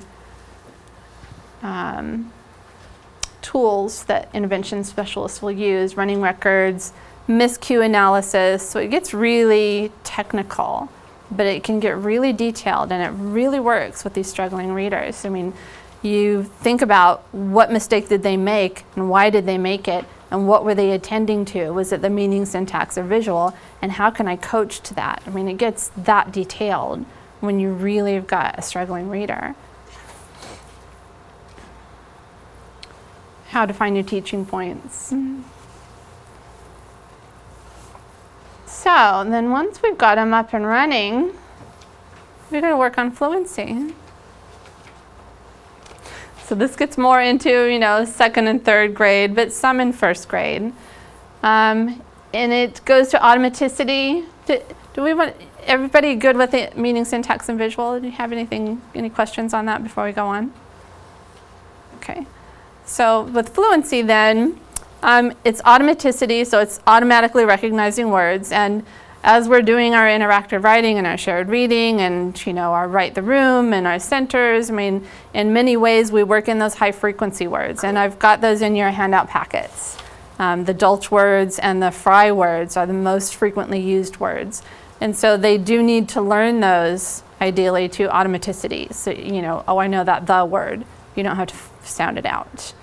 tools that intervention specialists will use: running records, miscue analysis. So it gets really technical, but it can get really detailed, and it really works with these struggling readers. I mean, you think about what mistake did they make and why did they make it and what were they attending to? Was it the meaning, syntax, or visual? And how can I coach to that? I mean, it gets that detailed when you really have got a struggling reader. How to find your teaching points. So then once we've got them up and running, we're going to work on fluency. So this gets more into, you know, second and third grade, but some in first grade. And it goes to automaticity. Do we want, everybody good with it, meaning, syntax, and visual? Do you have any questions on that before we go on? Okay. So with fluency then, it's automaticity, so it's automatically recognizing words. And as we're doing our interactive writing and our shared reading and, you know, our write the room and our centers, I mean, in many ways we work in those high frequency words. And I've got those in your handout packets. The Dulce words and the Fry words are the most frequently used words. And so they do need to learn those ideally to automaticity. So, you know, oh, I know that the word. You don't have to sound it out.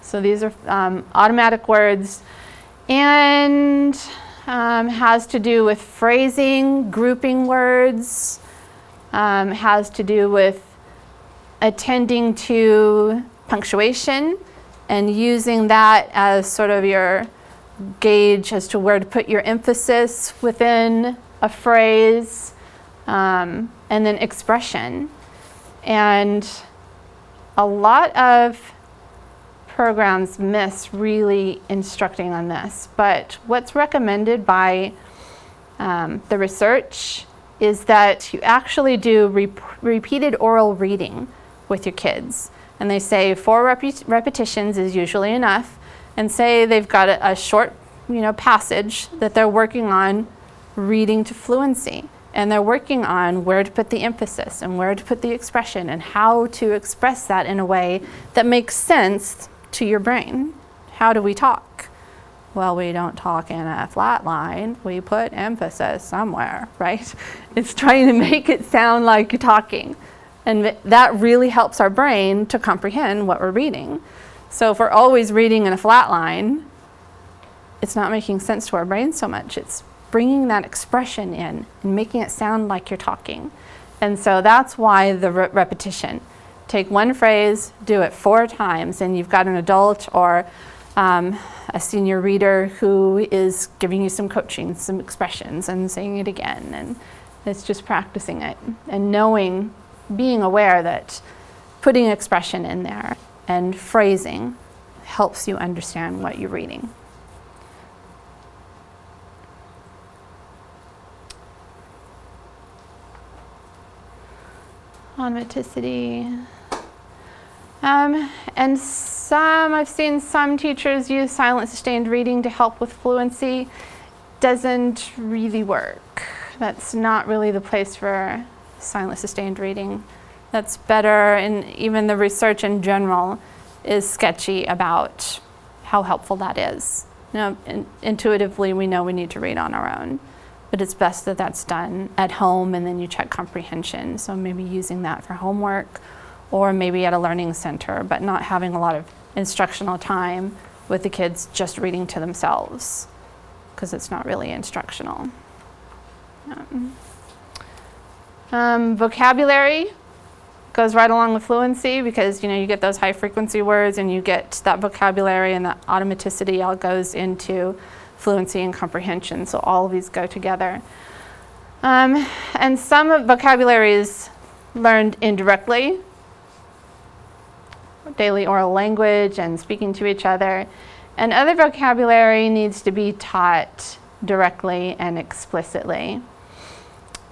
So these are automatic words, and has to do with phrasing, grouping words, has to do with attending to punctuation and using that as sort of your gauge as to where to put your emphasis within a phrase, and then expression. And a lot of programs miss really instructing on this, but what's recommended by the research is that you actually do repeated oral reading with your kids. And they say 4 repetitions is usually enough, and say they've got a short, you know, passage that they're working on reading to fluency. And they're working on where to put the emphasis and where to put the expression and how to express that in a way that makes sense to your brain. How do we talk? Well, we don't talk in a flat line. We put emphasis somewhere, right? It's trying to make it sound like you're talking. And that really helps our brain to comprehend what we're reading. So if we're always reading in a flat line, it's not making sense to our brain so much. It's bringing that expression in and making it sound like you're talking. And so that's why the repetition. Take one phrase, do it 4 times, and you've got an adult or a senior reader who is giving you some coaching, some expressions, and saying it again. And it's just practicing it and knowing, being aware that putting expression in there and phrasing helps you understand what you're reading. Automaticity. And I've seen some teachers use silent sustained reading to help with fluency. Doesn't really work. That's not really the place for silent sustained reading. That's better, and even the research in general is sketchy about how helpful that is. You know, intuitively we know we need to read on our own, but it's best that that's done at home and then you check comprehension. So maybe using that for homework or maybe at a learning center, but not having a lot of instructional time with the kids just reading to themselves, because it's not really instructional. Vocabulary goes right along with fluency, because you get those high frequency words and you get that vocabulary, and that automaticity all goes into fluency and comprehension. So all of these go together. And some of vocabulary is learned indirectly, daily oral language and speaking to each other. And other vocabulary needs to be taught directly and explicitly.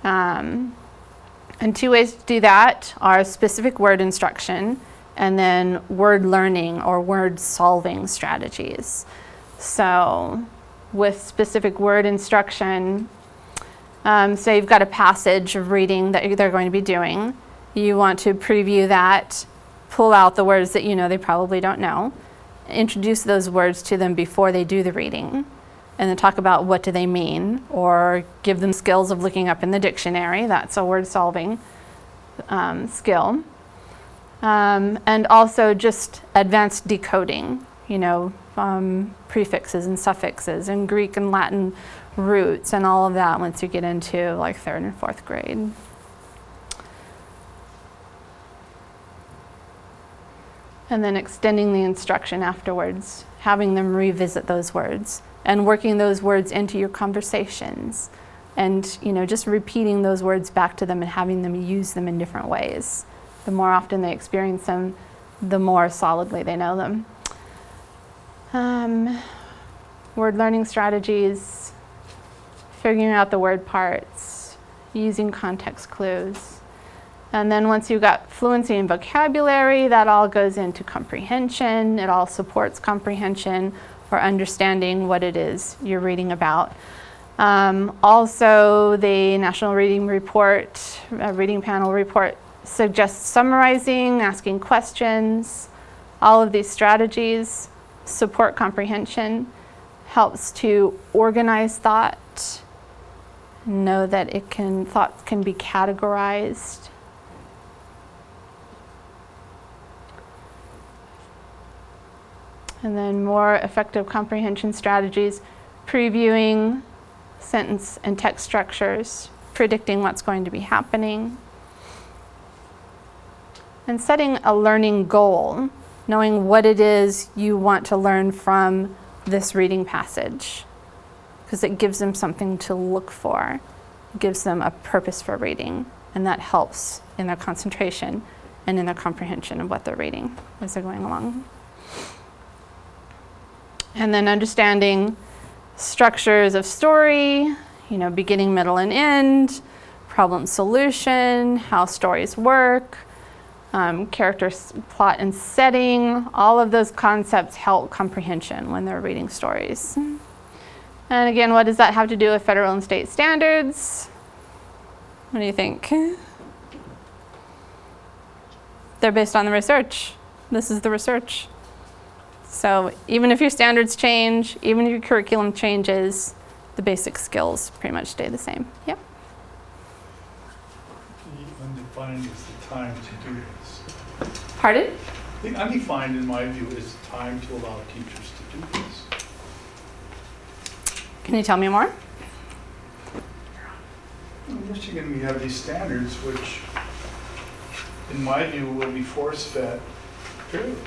And 2 ways to do that are specific word instruction and then word learning or word solving strategies. So with specific word instruction, say you've got a passage of reading that they're going to be doing. You want to preview that, pull out the words that you know they probably don't know, introduce those words to them before they do the reading, and then talk about what do they mean, or give them skills of looking up in the dictionary. That's a word solving skill. And also just advanced decoding, prefixes and suffixes and Greek and Latin roots and all of that once you get into like 3rd and 4th grade. And then extending the instruction afterwards, having them revisit those words and working those words into your conversations, and just repeating those words back to them and having them use them in different ways. The more often they experience them, the more solidly they know them. Word learning strategies, figuring out the word parts, using context clues. And then once you've got fluency and vocabulary, that all goes into comprehension. It all supports comprehension or understanding what it is you're reading about. Also, the National Reading Report, Reading Panel Report suggests summarizing, asking questions. All of these strategies support comprehension, helps to organize thought, know that thought can be categorized. And then more effective comprehension strategies, previewing sentence and text structures, predicting what's going to be happening, and setting a learning goal, knowing what it is you want to learn from this reading passage, because it gives them something to look for. It gives them a purpose for reading, and that helps in their concentration and in their comprehension of what they're reading as they're going along. And then understanding structures of story, beginning, middle, and end, problem solution, how stories work, characters, plot, and setting. All of those concepts help comprehension when they're reading stories. And again, what does that have to do with federal and state standards? What do you think? They're based on the research. This is the research. So even if your standards change, even if your curriculum changes, the basic skills pretty much stay the same. Yep. The undefined is the time to do this. Pardon? The undefined, in my view, is time to allow teachers to do this. Can you tell me more? First, you're going to have these standards, which, in my view, will be force-fed. Period.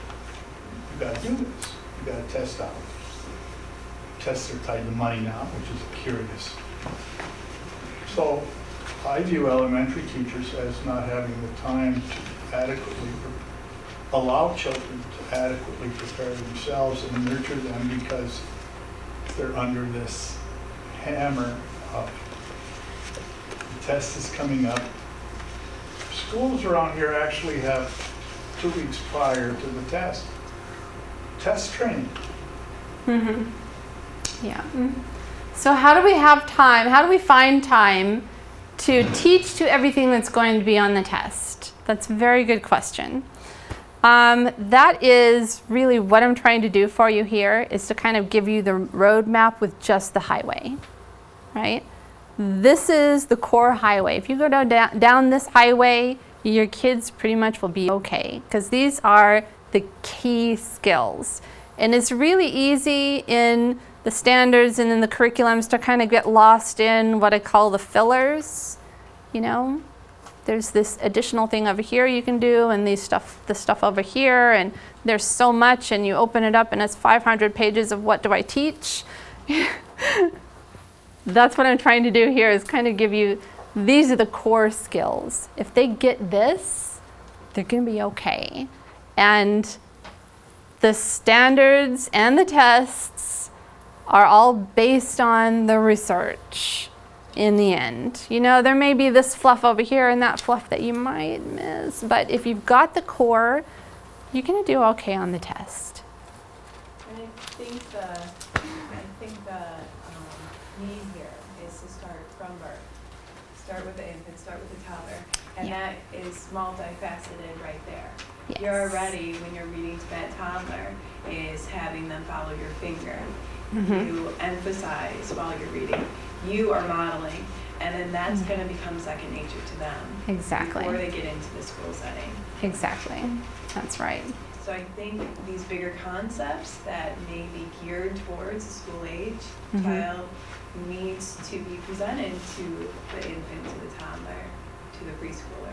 You got to do this. You got to test out. Tests are tied to money now, which is curious. So I view elementary teachers as not having the time to adequately allow children to adequately prepare themselves and nurture them, because they're under this hammer of the test is coming up. Schools around here actually have 2 weeks prior to the test training. Mm-hmm. Yeah. So how do we have time? How do we find time to teach to everything that's going to be on the test? That's a very good question. That is really what I'm trying to do for you here, is to kind of give you the roadmap with just the highway, right? This is the core highway. If you go down this highway, your kids pretty much will be okay, because these are the key skills. And it's really easy in the standards and in the curriculums to kind of get lost in what I call the fillers. There's this additional thing over here you can do, and this stuff over here, and there's so much, and you open it up and it's 500 pages of what do I teach. That's what I'm trying to do here, is kind of give you, these are the core skills. If they get this, they're going to be okay. And the standards and the tests are all based on the research in the end. There may be this fluff over here and that fluff that you might miss, but if you've got the core, you're going to do okay on the test. And I think the need here is to start from birth. Start with the infant, start with the toddler. And Yeah. that is multifaceted right there. Yes. You're already, when you're reading to that toddler, is having them follow your finger. Mhm. You emphasize while you're reading. You are modeling. And then that's going to become second nature to them. Exactly. Before they get into the school setting. Exactly. That's right. So I think these bigger concepts that may be geared towards a school age Mhm. child needs to be presented to the infant, to the toddler, to the preschooler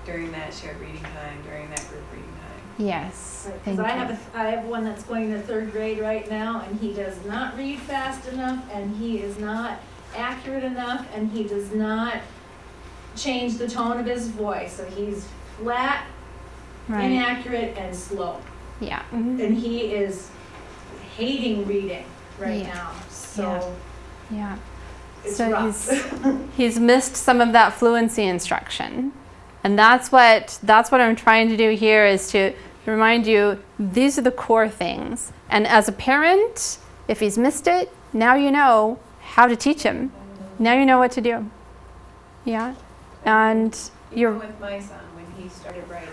during that shared reading time, during that group reading time. Yes. Because Thank you. I have one that's going to third grade right now, and he does not read fast enough, and he is not accurate enough, and he does not change the tone of his voice. So he's flat, Right. inaccurate, and slow. Yeah. Mhm. And he is hating reading right Yeah. now. So Yeah. it's So rough. he's missed some of that fluency instruction. And that's what I'm trying to do here, is to remind you these are the core things. And as a parent, if he's missed it, now you know how to teach him. Now you know what to do. Yeah. And Even with my son, when he started writing,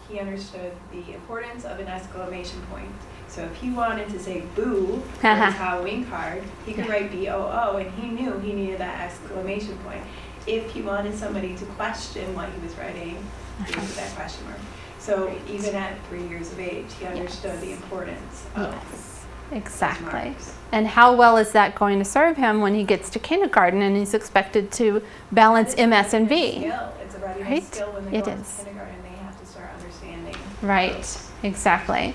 he understood the importance of an exclamation point. So if he wanted to say boo for his Halloween card, he could write BOO, and he knew he needed that exclamation point. If he wanted somebody to question what he was writing, he would put that question mark. So even at 3 years of age, he understood the importance of yes. those Exactly. marks. And how well is that going to serve him when he gets to kindergarten and he's expected to balance It's a MS and readiness V? skill. It's a readiness Right? skill when they It go into is. kindergarten. They have to start understanding. Right, those. exactly.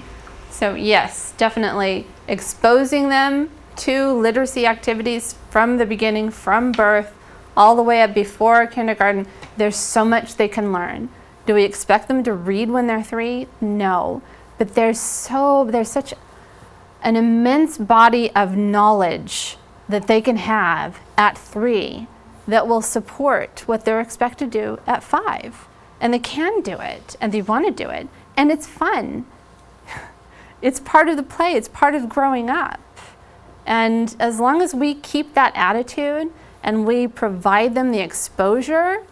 So yes, definitely exposing them to literacy activities from the beginning, from birth, all the way up before kindergarten. There's so much they can learn. Do we expect them to read when they're 3? No. But there's such an immense body of knowledge that they can have at 3 that will support what they're expected to do at 5. And they can do it, and they want to do it, and it's fun. It's part of the play, it's part of growing up. And as long as we keep that attitude and we provide them the exposure,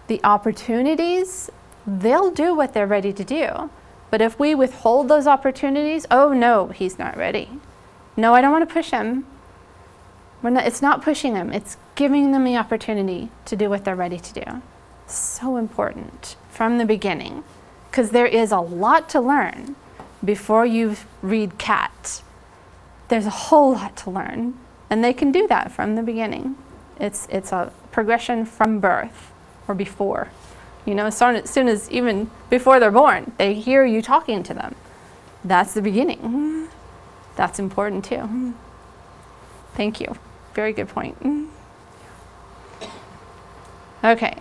the opportunities, they'll do what they're ready to do. But if we withhold those opportunities, oh no, he's not ready. No, I don't want to push him. It's not pushing them, it's giving them the opportunity to do what they're ready to do. So important from the beginning, because there is a lot to learn before you read cat. There's a whole lot to learn, and they can do that from the beginning. It's a progression from birth or before. You know, as soon as even before they're born, they hear you talking to them. That's the beginning. That's important too. Thank you. Very good point. Okay,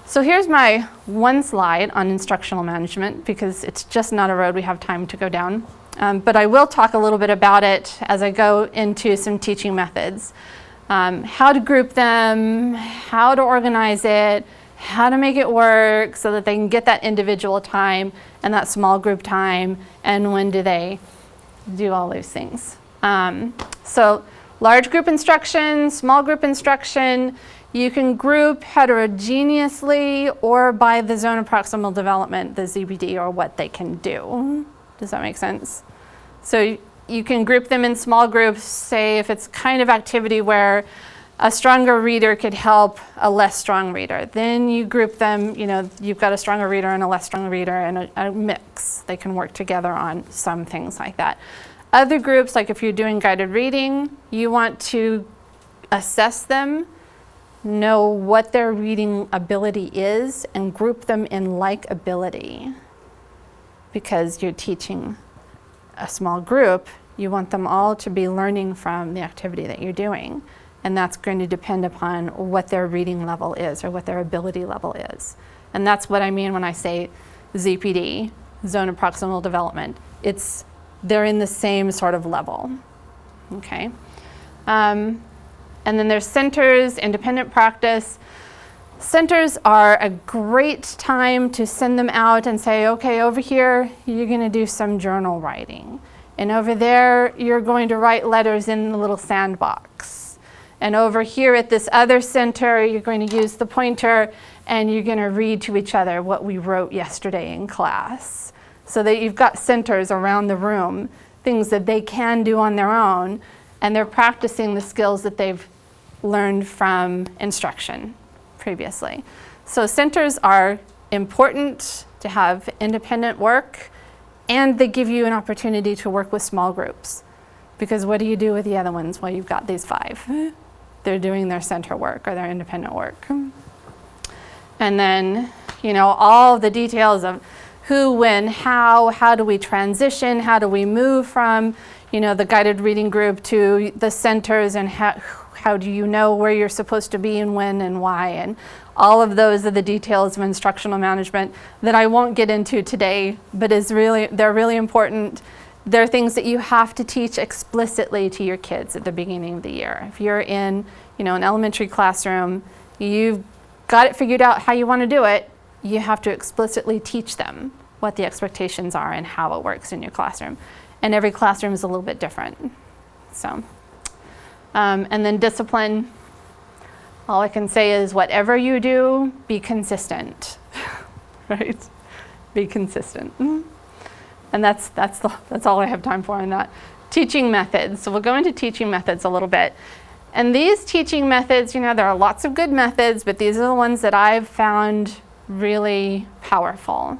so here's my one slide on instructional management, because it's just not a road we have time to go down. But I will talk a little bit about it as I go into some teaching methods. How to group them, how to organize it, how to make it work so that they can get that individual time and that small group time, and when do they do all those things. So large group instruction, small group instruction, you can group heterogeneously or by the zone of proximal development, the ZPD, or what they can do. Does that make sense? So you can group them in small groups, say if it's kind of activity where a stronger reader could help a less strong reader. Then you group them, you know, you've got a stronger reader and a less strong reader, and a mix. They can work together on some things like that. Other groups, like if you're doing guided reading, you want to assess them, know what their reading ability is, and group them in like ability. Because you're teaching a small group, you want them all to be learning from the activity that you're doing. And that's going to depend upon what their reading level is or what their ability level is. And that's what I mean when I say ZPD, zone of proximal development. They're in the same sort of level, okay? And then there's centers, independent practice. Centers are a great time to send them out and say, okay, over here, you're going to do some journal writing. And over there, you're going to write letters in the little sandbox. And over here at this other center, you're going to use the pointer and you're going to read to each other what we wrote yesterday in class. So that you've got centers around the room, things that they can do on their own, and they're practicing the skills that they've learned from instruction previously. So centers are important to have independent work, and they give you an opportunity to work with small groups. Because what do you do with the other ones? Well, you've got these 5. They're doing their center work or their independent work. And then, you know, all the details of who, when, how do we transition, how do we move from, you know, the guided reading group to the centers, and how do you know where you're supposed to be and when and why, and all of those are the details of instructional management that I won't get into today, but they're really important. They're things that you have to teach explicitly to your kids at the beginning of the year. If you're in, you know, an elementary classroom, you've got it figured out how you want to do it, you have to explicitly teach them what the expectations are and how it works in your classroom. And every classroom is a little bit different. So, and then discipline. All I can say is whatever you do, be consistent, right? Be consistent. And that's all I have time for on that. Teaching methods. So we'll go into teaching methods a little bit. And these teaching methods, you know, there are lots of good methods, but these are the ones that I've found really powerful.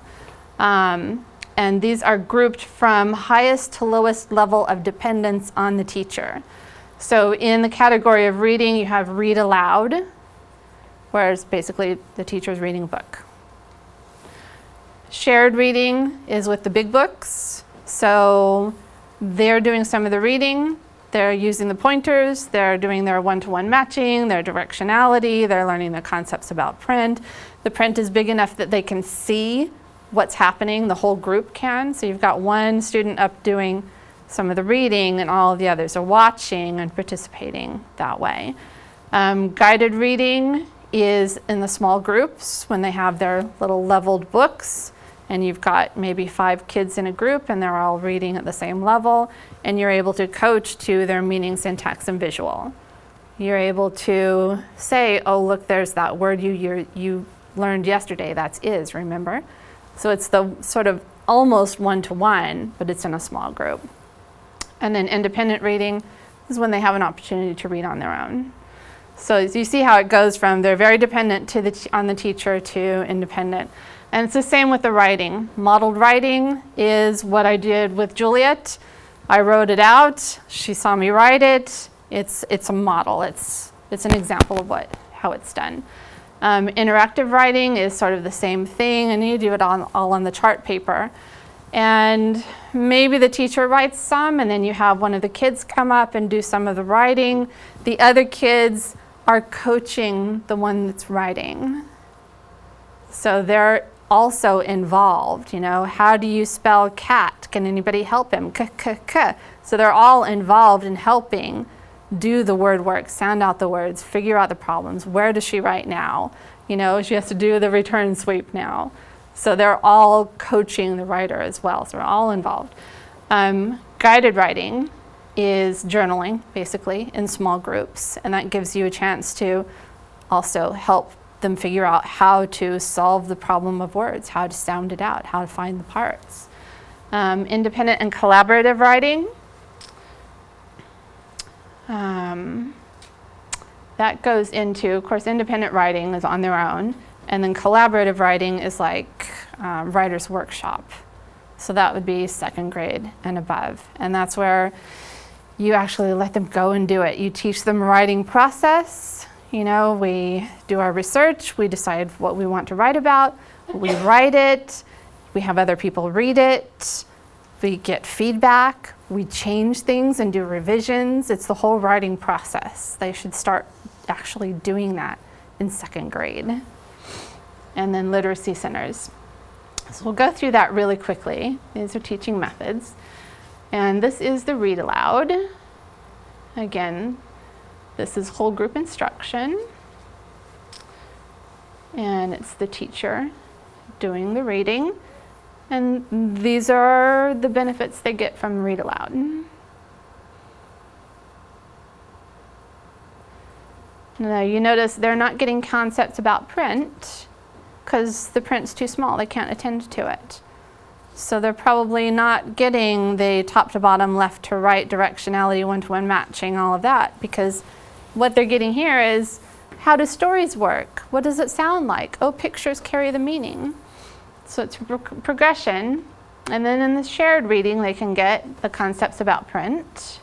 And these are grouped from highest to lowest level of dependence on the teacher. So in the category of reading, you have read aloud, whereas basically the teacher's reading a book. Shared reading is with the big books. So they're doing some of the reading, they're using the pointers, they're doing their one-to-one matching, their directionality, they're learning the concepts about print. The print is big enough that they can see what's happening, the whole group can. So you've got one student up doing some of the reading and all of the others are watching and participating that way. Guided reading is in the small groups when they have their little leveled books, and you've got maybe 5 kids in a group and they're all reading at the same level, and you're able to coach to their meaning, syntax, and visual. You're able to say, oh, look, there's that word you learned yesterday, that's is, remember? So it's the sort of almost one-to-one, but it's in a small group. And then independent reading is when they have an opportunity to read on their own. So you see how it goes from they're very dependent on the teacher to independent. And it's the same with the writing. Modeled writing is what I did with Juliet. I wrote it out, she saw me write it. It's a model, it's an example of how it's done. Interactive writing is sort of the same thing, and you do it all on the chart paper. And maybe the teacher writes some, and then you have one of the kids come up and do some of the writing. The other kids are coaching the one that's writing. So they're also involved, you know. How do you spell cat? Can anybody help him? K-k-k. So they're all involved in helping do the word work, sound out the words, figure out the problems. Where does she write now? You know, she has to do the return sweep now. So they're all coaching the writer as well. So they're all involved. Guided writing is journaling, basically, in small groups. And that gives you a chance to also help them figure out how to solve the problem of words, how to sound it out, how to find the parts. Independent and collaborative writing. That goes into, of course, independent writing is on their own, and then collaborative writing is like writer's workshop. So that would be 2nd grade and above. And that's where you actually let them go and do it. You teach them writing process. You know, we do our research, we decide what we want to write about, we write it, we have other people read it, we get feedback, we change things and do revisions. It's the whole writing process. They should start actually doing that in 2nd grade. And then literacy centers. So we'll go through that really quickly. These are teaching methods. And this is the read aloud. Again, this is whole group instruction. and it's the teacher doing the reading. And these are the benefits they get from read aloud. Now you notice they're not getting concepts about print because the print's too small, they can't attend to it. So they're probably not getting the top to bottom, left to right directionality, one-to-one matching, all of that, because what they're getting here is, how do stories work? What does it sound like? Oh, pictures carry the meaning. So it's progression. And then in the shared reading, they can get the concepts about print,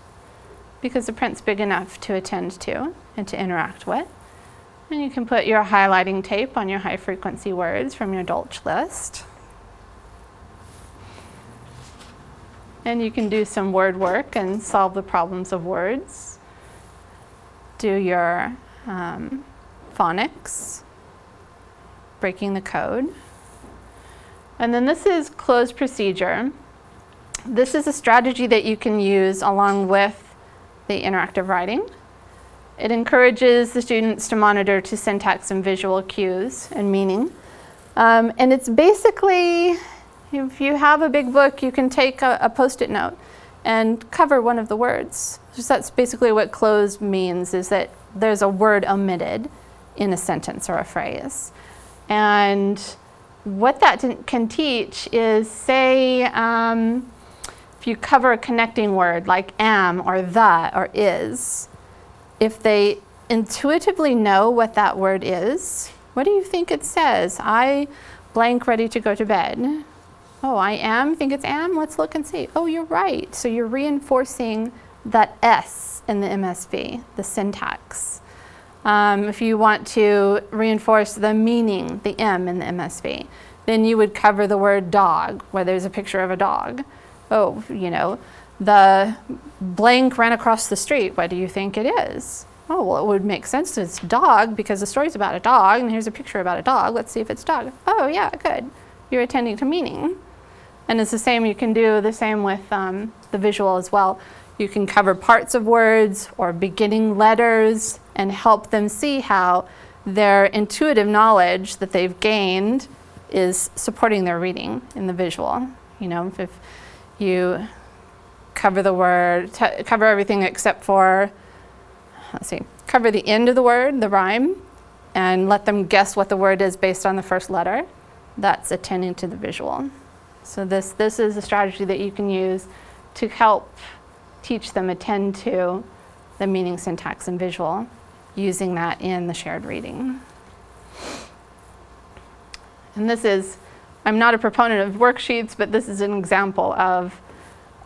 because the print's big enough to attend to and to interact with. And you can put your highlighting tape on your high frequency words from your Dolch list. And you can do some word work and solve the problems of words. Do your phonics, breaking the code. And then this is closed procedure. This is a strategy that you can use along with the interactive writing. It encourages the students to monitor to syntax and visual cues and meaning. And it's basically, if you have a big book, you can take a Post-it note and cover one of the words. So that's basically what closed means, is that there's a word omitted in a sentence or a phrase. And what that can teach is, say, if you cover a connecting word like am or the or is, if they intuitively know what that word is, what do you think it says? I blank ready to go to bed. Oh, I am, think it's am? Let's look and see. Oh, you're right. So you're reinforcing that S in the MSV, the syntax. If you want to reinforce the meaning, the M in the MSV, then you would cover the word dog, where there's a picture of a dog. Oh, you know, the blank ran across the street. What do you think it is? Oh, well, it would make sense it's dog because the story's about a dog, and here's a picture about a dog. Let's see if it's dog. Oh, yeah, good. You're attending to meaning. And it's the same, you can do the same with the visual as well. You can cover parts of words or beginning letters and help them see how their intuitive knowledge that they've gained is supporting their reading in the visual. You know, if you cover the word, cover everything except for, let's see, cover the end of the word, the rhyme, and let them guess what the word is based on the first letter, that's attending to the visual. So this is a strategy that you can use to help teach them attend to the meaning, syntax, and visual, using that in the shared reading. And this is, I'm not a proponent of worksheets, but this is an example of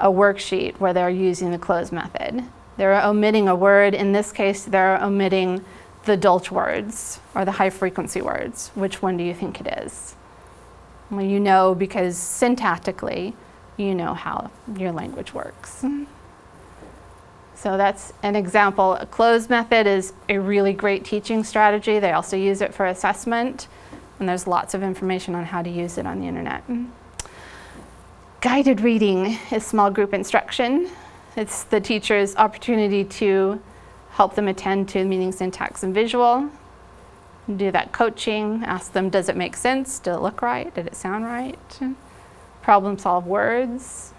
a worksheet where they're using the closed method. They're omitting a word. In this case, they're omitting the Dolch words or the high frequency words. Which one do you think it is? Well, you know, because syntactically, you know how your language works. So that's an example. A closed method is a really great teaching strategy. They also use it for assessment, and there's lots of information on how to use it on the internet. Guided reading is small group instruction. It's the teacher's opportunity to help them attend to meaning, syntax, and visual. Do that coaching, ask them, does it make sense? Did it look right? Did it sound right? Problem solve words.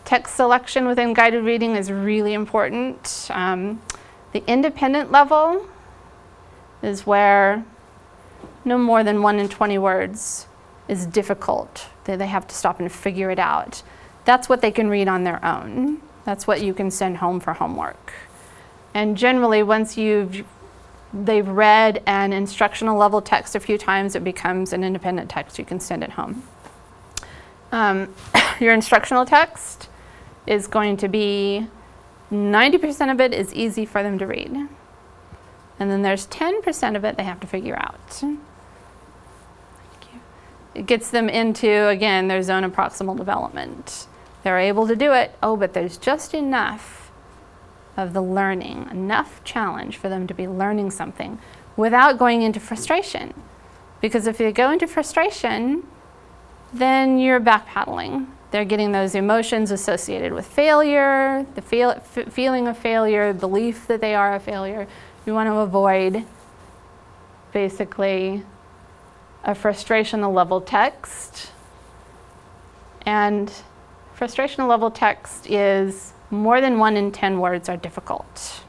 Text selection within guided reading is really important. The independent level is where no more than 1 in 20 words is difficult. They have to stop and figure it out. That's what they can read on their own. That's what you can send home for homework. And generally, once they've read an instructional level text a few times, it becomes an independent text. You can send it home. Your instructional text is going to be 90% of it is easy for them to read. And then there's 10% of it they have to figure out. It gets them into, again, their zone of proximal development. They're able to do it, but there's just enough of the learning, enough challenge for them to be learning something without going into frustration. Because if you go into frustration, then you're backpedaling. They're getting those emotions associated with failure, the feeling of failure, belief that they are a failure. You want to avoid basically a frustrational level text. And frustrational level text is more than 1 in 10 words are difficult.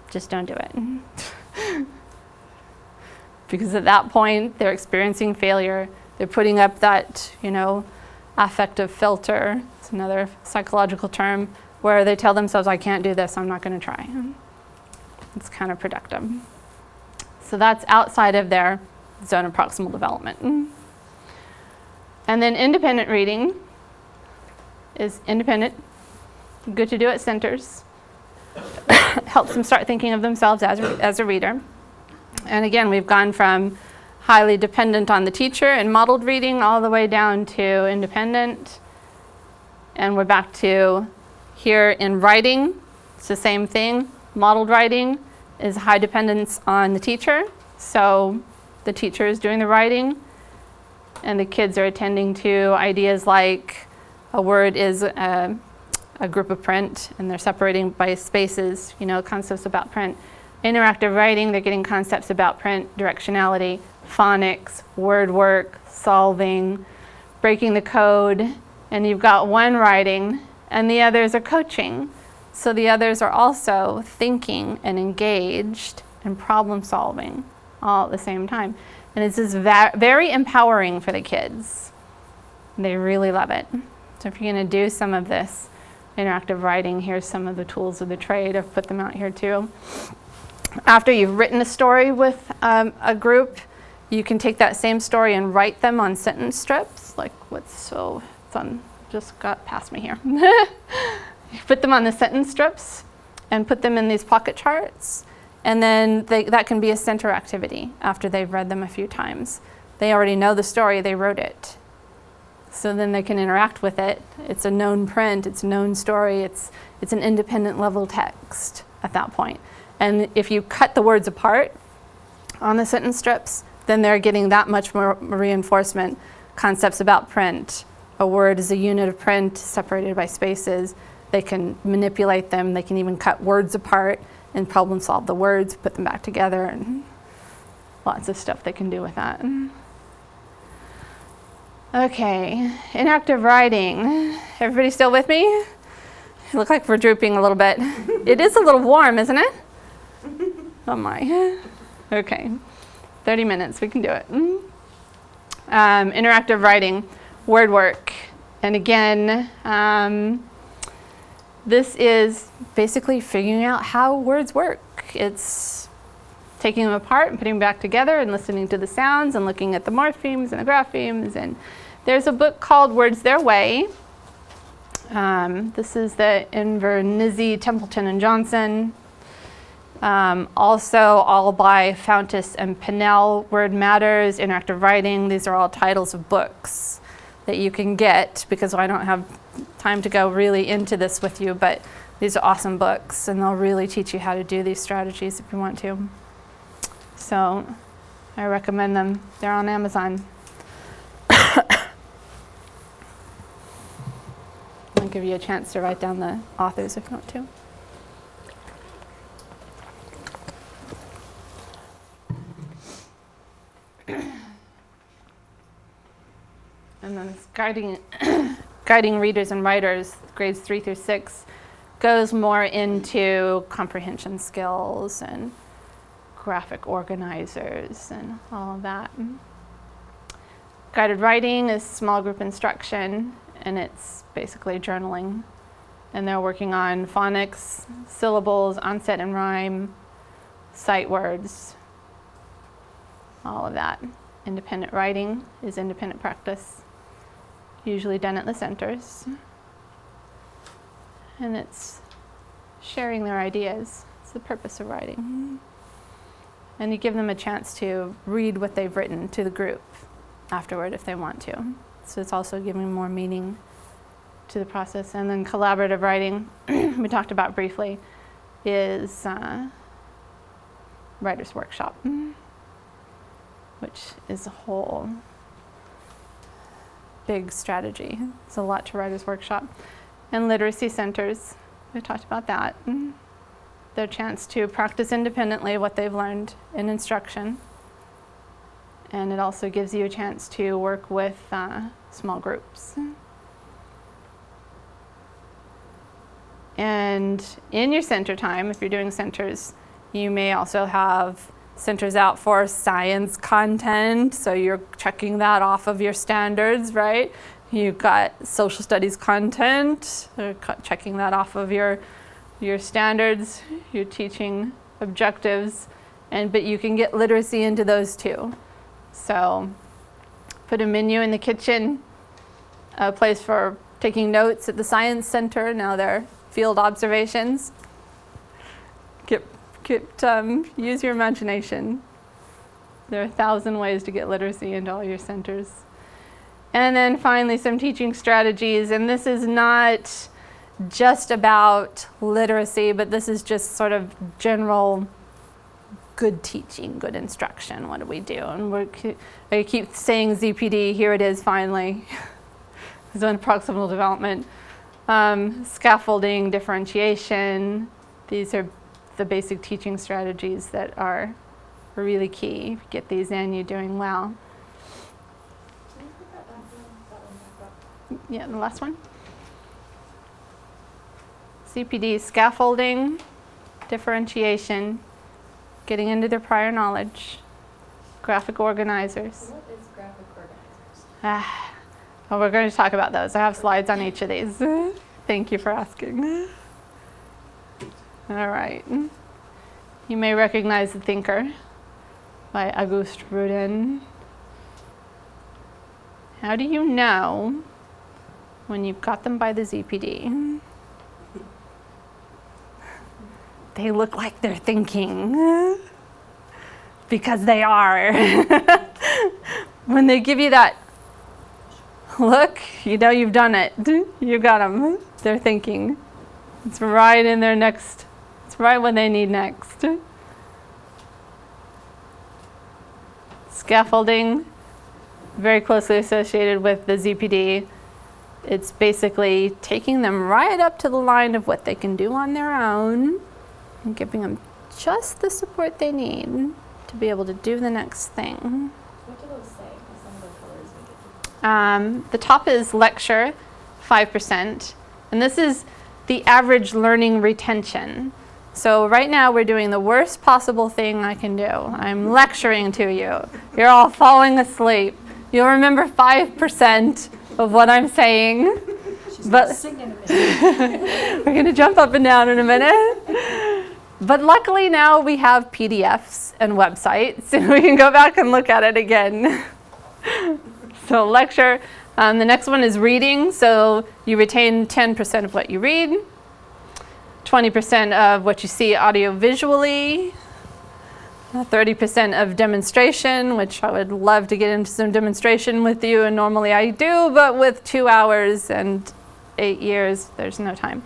Just don't do it. Because at that point, they're experiencing failure. They're putting up that, affective filter. It's another psychological term where they tell themselves, I can't do this, I'm not going to try. It's counterproductive. So that's outside of their zone of proximal development. And then independent reading is independent, good to do at centers. Helps them start thinking of themselves as a reader. And again, we've gone from highly dependent on the teacher and modeled reading all the way down to independent. And we're back to here in writing. It's the same thing. Modeled writing is high dependence on the teacher. So the teacher is doing the writing and the kids are attending to ideas like a word is a group of print and they're separating by spaces, concepts about print. Interactive writing, they're getting concepts about print, directionality, phonics, word work, solving, breaking the code, and you've got one writing and the others are coaching. So the others are also thinking and engaged and problem solving all at the same time. And it's just very empowering for the kids. They really love it. So if you're going to do some of this interactive writing, here's some of the tools of the trade. I've put them out here too. After you've written a story with a group, you can take that same story and write them on sentence strips, like what's so fun, just got past me here. Put them on the sentence strips and put them in these pocket charts, and then that can be a center activity after they've read them a few times. They already know the story, they wrote it. So then they can interact with it. It's a known print, it's a known story, it's an independent level text at that point. And if you cut the words apart on the sentence strips, then they're getting that much more reinforcement. Concepts about print. A word is a unit of print separated by spaces. They can manipulate them. They can even cut words apart and problem solve the words, put them back together, and lots of stuff they can do with that. Okay, interactive writing. Everybody still with me? You look like we're drooping a little bit. It is a little warm, isn't it? Oh my. Okay, 30 minutes, we can do it. Interactive writing, word work. And again, this is basically figuring out how words work. It's taking them apart and putting them back together and listening to the sounds and looking at the morphemes and the graphemes. And there's a book called Words Their Way. This is the Invernizzi, Templeton, and Johnson. Also all by Fountas and Pinnell, Word Matters, Interactive Writing. These are all titles of books that you can get, because I don't have time to go really into this with you, but these are awesome books and they'll really teach you how to do these strategies if you want to. So I recommend them. They're on Amazon. I'll give you a chance to write down the authors if you want to. And then this guiding readers and writers, grades 3 through 6, goes more into comprehension skills and graphic organizers and all of that. Guided writing is small group instruction, and it's basically journaling. And they're working on phonics, syllables, onset and rhyme, sight words, all of that. Independent writing is independent practice, usually done at the centers. And it's sharing their ideas. It's the purpose of writing. And you give them a chance to read what they've written to the group afterward if they want to. So it's also giving more meaning to the process. And then collaborative writing, we talked about briefly, is writer's workshop, which is a whole big strategy. It's a lot to writer's workshop. And literacy centers, we talked about that. their chance to practice independently what they've learned in instruction. And it also gives you a chance to work with small groups. And in your center time, if you're doing centers, you may also have centers out for science content, so you're checking that off of your standards, right? You've got social studies content, checking that off of your standards, your teaching objectives, but you can get literacy into those too. So put a menu in the kitchen, a place for taking notes at the science center. Now they're field observations. Use your imagination. There are 1,000 ways to get literacy into all your centers. And then finally, some teaching strategies. And this is not just about literacy, but this is just sort of general good teaching, good instruction. What do we do? And I keep saying ZPD. Here it is finally. Zone of proximal development. Scaffolding, differentiation. These are the basic teaching strategies that are really key. If you get these in, you're doing well. Can you put that one back up? Yeah, the last one. CPD, scaffolding, differentiation, getting into their prior knowledge, graphic organizers. So what is graphic organizers? Well, we're going to talk about those. I have slides on each of these. Thank you for asking. All right. You may recognize The Thinker by Auguste Rodin. How do you know when you've got them by the ZPD? They look like they're thinking. Because they are. When they give you that look, you know you've done it. You got them. They're thinking. It's right in their next. It's right what they need next. Scaffolding, very closely associated with the ZPD. It's basically taking them right up to the line of what they can do on their own and giving them just the support they need to be able to do the next thing. What do those say? Some of the colors make it. The top is lecture, 5%. And this is the average learning retention. So right now we're doing the worst possible thing I can do. I'm lecturing to you. You're all falling asleep. You'll remember 5% of what I'm saying. But we're going to jump up and down in a minute. But luckily now we have PDFs and websites, and we can go back and look at it again. So lecture. The next one is reading. So you retain 10% of what you read. 20% of what you see audio-visually, 30% of demonstration, which I would love to get into some demonstration with you, and normally I do, but with 2 hours and 8 years, there's no time.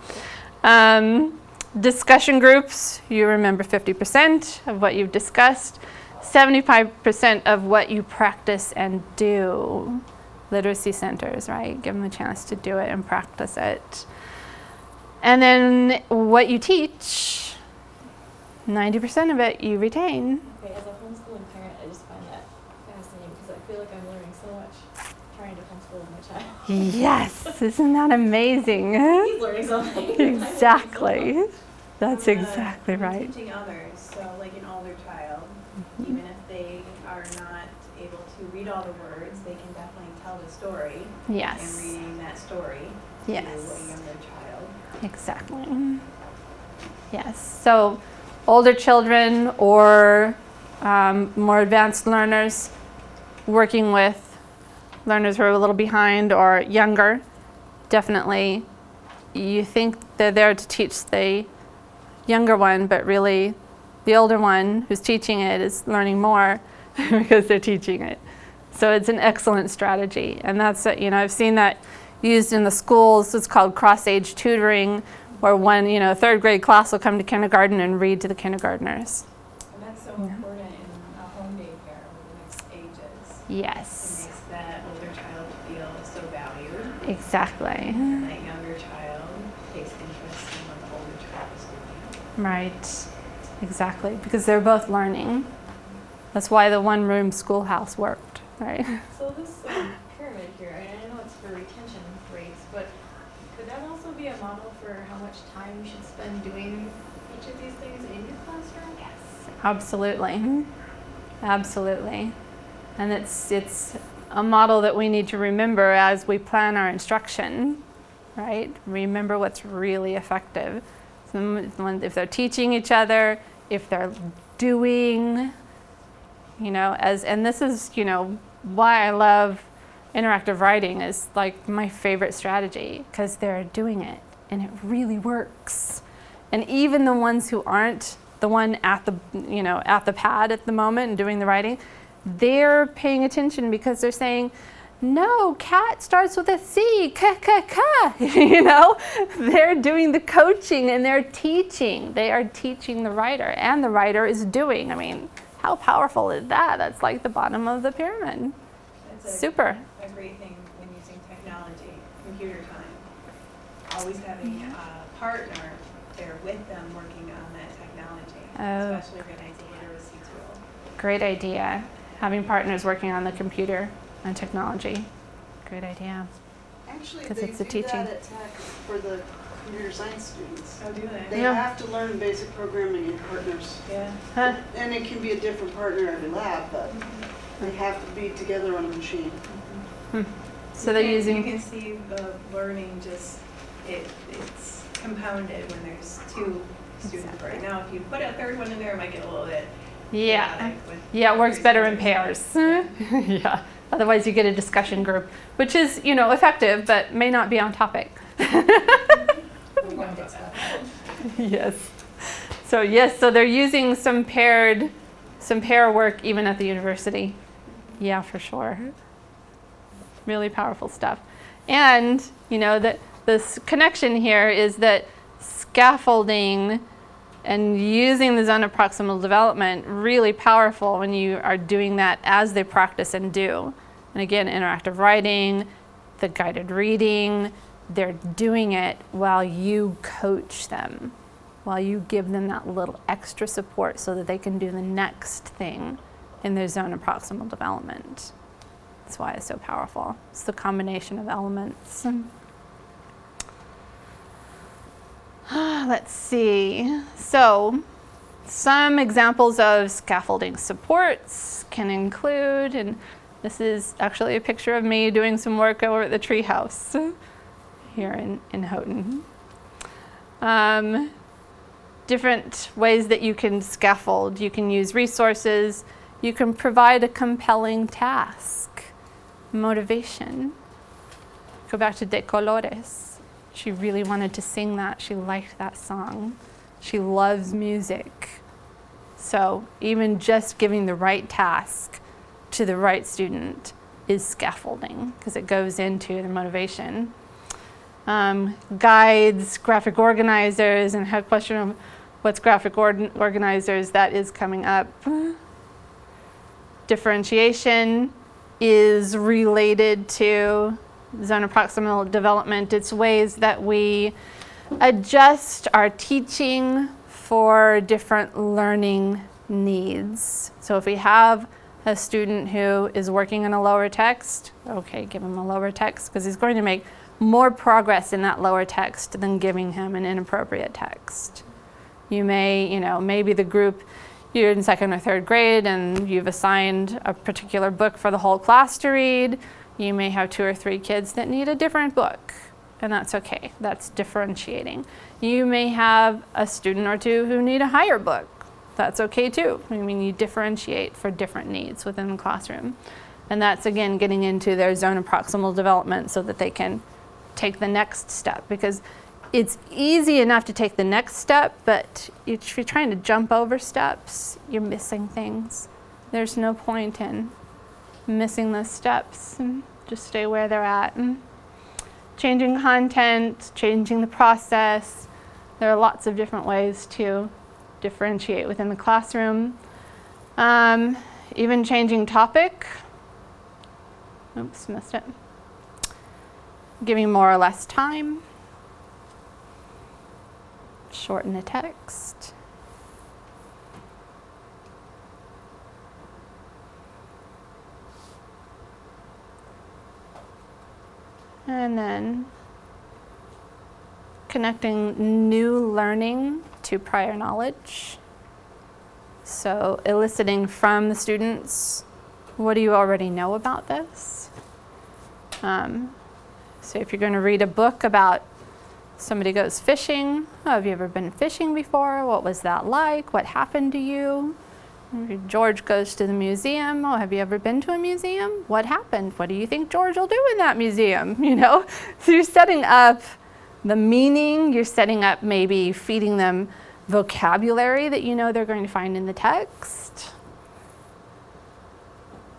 Discussion groups, you remember 50% of what you've discussed, 75% of what you practice and do. Literacy centers, right? Give them a chance to do it and practice it. And then what you teach, 90% of it you retain. Okay, as a homeschooling parent, I just find that fascinating because I feel like I'm learning so much trying to homeschool my child. Yes, isn't that amazing? He's learning something. Exactly. That's exactly right. Teaching others, so like an older child, even if they are not able to read all the words, they can definitely tell the story. Yes. And reading that story to Yes. a younger child. Exactly. Yes. So older children or more advanced learners, working with learners who are a little behind or younger, definitely you think they're there to teach the younger one, but really the older one who's teaching it is learning more because they're teaching it. So it's an excellent strategy. And that's, I've seen that used in the schools. It's called cross-age tutoring, where one, third grade class will come to kindergarten and read to the kindergartners. And that's so important in a home daycare with the mixed ages. Yes. It makes that older child feel so valued. Exactly. And that younger child takes interest in what the older child is doing. Right, exactly, because they're both learning. That's why the one-room schoolhouse worked, right? So this pyramid here, I know it's for retention rates, but could that also be a model for how much time you should spend doing each of these things in your classroom? Yes, absolutely, absolutely. And it's a model that we need to remember as we plan our instruction, right? Remember what's really effective. So if they're teaching each other, if they're doing, and this is, why I love interactive writing is like my favorite strategy, because they're doing it and it really works. And even the ones who aren't the one at the pad at the moment and doing the writing, they're paying attention because they're saying, no, cat starts with a C, They're doing the coaching and they're teaching. They are teaching the writer, and the writer is doing. I mean, how powerful is that? That's like the bottom of the pyramid. That's Super. A great thing when using technology, computer time. Always having a partner there with them working on that technology, especially when it's a literacy tool. Great idea. Having partners working on the computer and technology. Great idea. Actually, 'Cause they it's the do teaching. that at Tech for the computer science students. Oh, do they? They Yeah. have to learn basic programming in partners. Yeah. Huh? And it can be a different partner every lab, but they have to be together on a machine. So they're You using. can see the learning just, it's compounded when there's two students right now. If you put a third one in there, it might get a little bit Yeah. chaotic with Yeah, it works three better in students. pairs. Yeah. Otherwise, you get a discussion group, which is, effective, but may not be on topic. Yes. So they're using some pair work even at the university. Yeah, for sure. Really powerful stuff. And, that this connection here is that scaffolding and using the zone of proximal development, really powerful when you are doing that as they practice and do. And again, interactive writing, the guided reading, they're doing it while you coach them, while you give them that little extra support so that they can do the next thing in their zone of proximal development. That's why it's so powerful. It's the combination of elements. Let's see. So, some examples of scaffolding supports can include, and this is actually a picture of me doing some work over at the treehouse here in Houghton. Different ways that you can scaffold. You can use resources. You can provide a compelling task. Motivation. Go back to De Colores. She really wanted to sing that. She liked that song. She loves music. So even just giving the right task to the right student is scaffolding because it goes into the motivation. Guides, graphic organizers, and I had a question of what's graphic organizers, that is coming up. Differentiation is related to zone of proximal development. It's ways that we adjust our teaching for different learning needs. So if we have a student who is working on a lower text, okay, give him a lower text because he's going to make more progress in that lower text than giving him an inappropriate text. You may, maybe the group, you're in second or third grade and you've assigned a particular book for the whole class to read. You may have 2 or 3 kids that need a different book, and that's okay. That's differentiating. You may have a student or 2 who need a higher book. That's okay too. I mean, you differentiate for different needs within the classroom. And that's, again, getting into their zone of proximal development so that they can take the next step. Because it's easy enough to take the next step, but if you're trying to jump over steps, you're missing things. There's no point in missing those steps, and just stay where they're at. And changing content, changing the process. There are lots of different ways to differentiate within the classroom. Even changing topic. Oops, missed it. Giving more or less time. shorten the text. And then connecting new learning to prior knowledge. So eliciting from the students, what do you already know about this? So if you're going to read a book about somebody goes fishing, oh, have you ever been fishing before? What was that like? What happened to you? George goes to the museum. Oh, have you ever been to a museum? What happened? What do you think George will do in that museum? You know, so you're setting up the meaning. You're setting up maybe feeding them vocabulary that you know they're going to find in the text.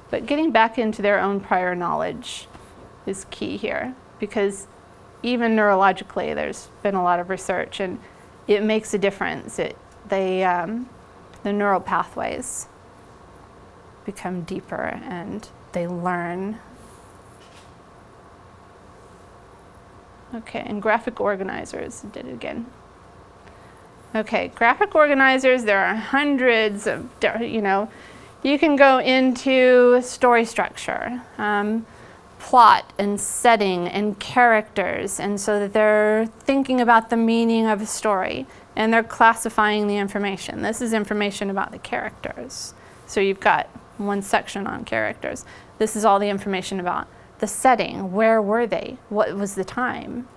But getting back into their own prior knowledge is key here, because even neurologically, there's been a lot of research, and it makes a difference. The neural pathways become deeper and they learn. Okay, and graphic organizers, did it again. Okay, graphic organizers, there are hundreds of, you know, you can go into story structure, plot and setting and characters, and so that they're thinking about the meaning of a story and they're classifying the information. This is information about the characters. So you've got one section on characters. This is all the information about the setting. Where were they? What was the time?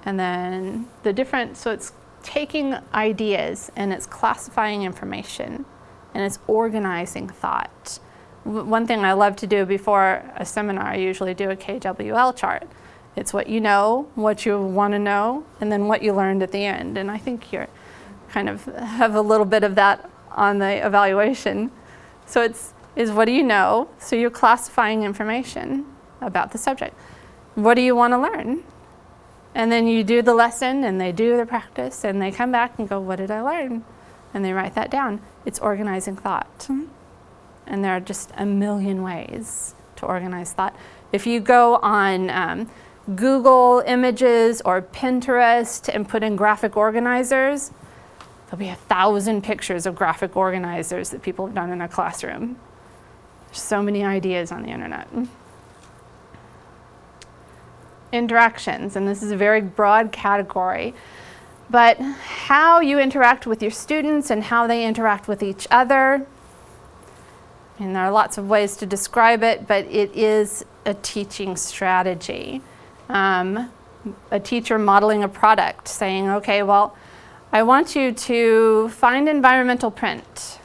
And then the different, so it's taking ideas and it's classifying information and it's organizing thought. One thing I love to do before a seminar, I usually do a KWL chart. It's what you know, what you want to know, and then what you learned at the end. And I think you're kind of have a little bit of that on the evaluation. So is what do you know? So you're classifying information about the subject. What do you want to learn? And then you do the lesson and they do the practice and they come back and go, what did I learn? And they write that down. It's organizing thought. And there are just a million ways to organize thought. If you go on Google Images or Pinterest and put in graphic organizers, there'll be 1,000 pictures of graphic organizers that people have done in a classroom. There's so many ideas on the internet. Interactions, and this is a very broad category, but how you interact with your students and how they interact with each other. And there are lots of ways to describe it, but it is a teaching strategy. A teacher modeling a product, saying, okay, well, I want you to find environmental print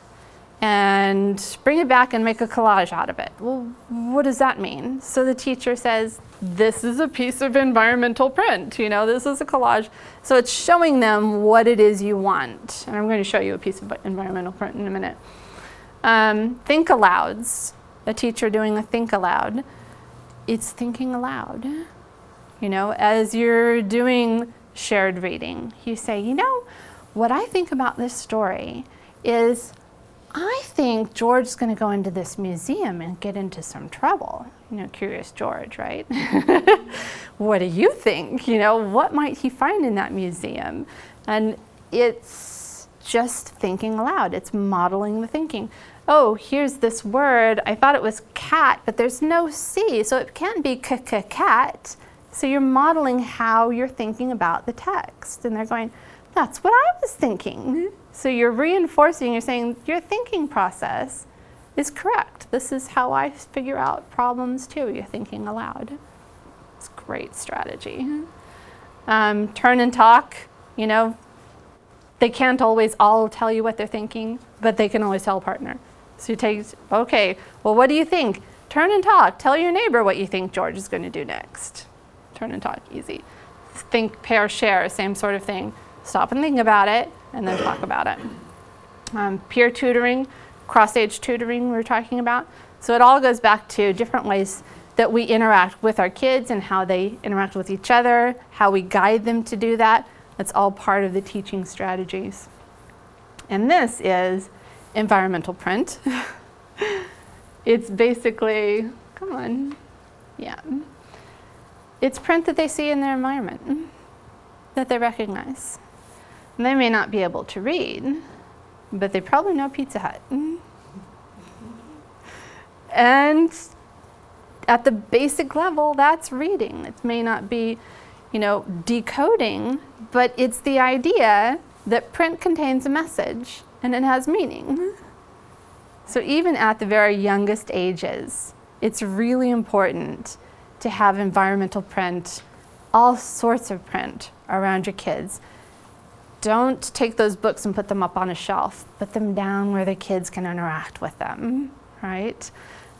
and bring it back and make a collage out of it. Well, what does that mean? So the teacher says, this is a piece of environmental print, you know, this is a collage. So it's showing them what it is you want. And I'm going to show you a piece of environmental print in a minute. Think alouds, a teacher doing a think aloud. It's thinking aloud. You know, as you're doing shared reading, you say, you know, what I think about this story is I think George's going to go into this museum and get into some trouble. You know, Curious George, right? What do you think? You know, what might he find in that museum? And it's just thinking aloud. It's modeling the thinking. Oh, here's this word. I thought it was cat, but there's no C, so it can't be cat. So you're modeling how you're thinking about the text. And they're going, that's what I was thinking. So you're reinforcing, you're saying your thinking process is correct. This is how I figure out problems too. You're thinking aloud. It's a great strategy. Turn and talk, you know, they can't always all tell you what they're thinking, but they can always tell a partner. So you take, okay, well, what do you think? Turn and talk. Tell your neighbor what you think George is going to do next. Turn and talk, easy. Think, pair, share, same sort of thing. Stop and think about it, and then talk about it. Peer tutoring, cross-age tutoring we were talking about. So it all goes back to different ways that we interact with our kids and how they interact with each other, how we guide them to do that. That's all part of the teaching strategies. And this is environmental print. It's basically, come on, yeah. It's print that they see in their environment, that they recognize. They may not be able to read, but they probably know Pizza Hut. And at the basic level, that's reading. It may not be, decoding, but it's the idea that print contains a message and it has meaning. So even at the very youngest ages, it's really important to have environmental print, all sorts of print around your kids. Don't take those books and put them up on a shelf. Put them down where the kids can interact with them, right?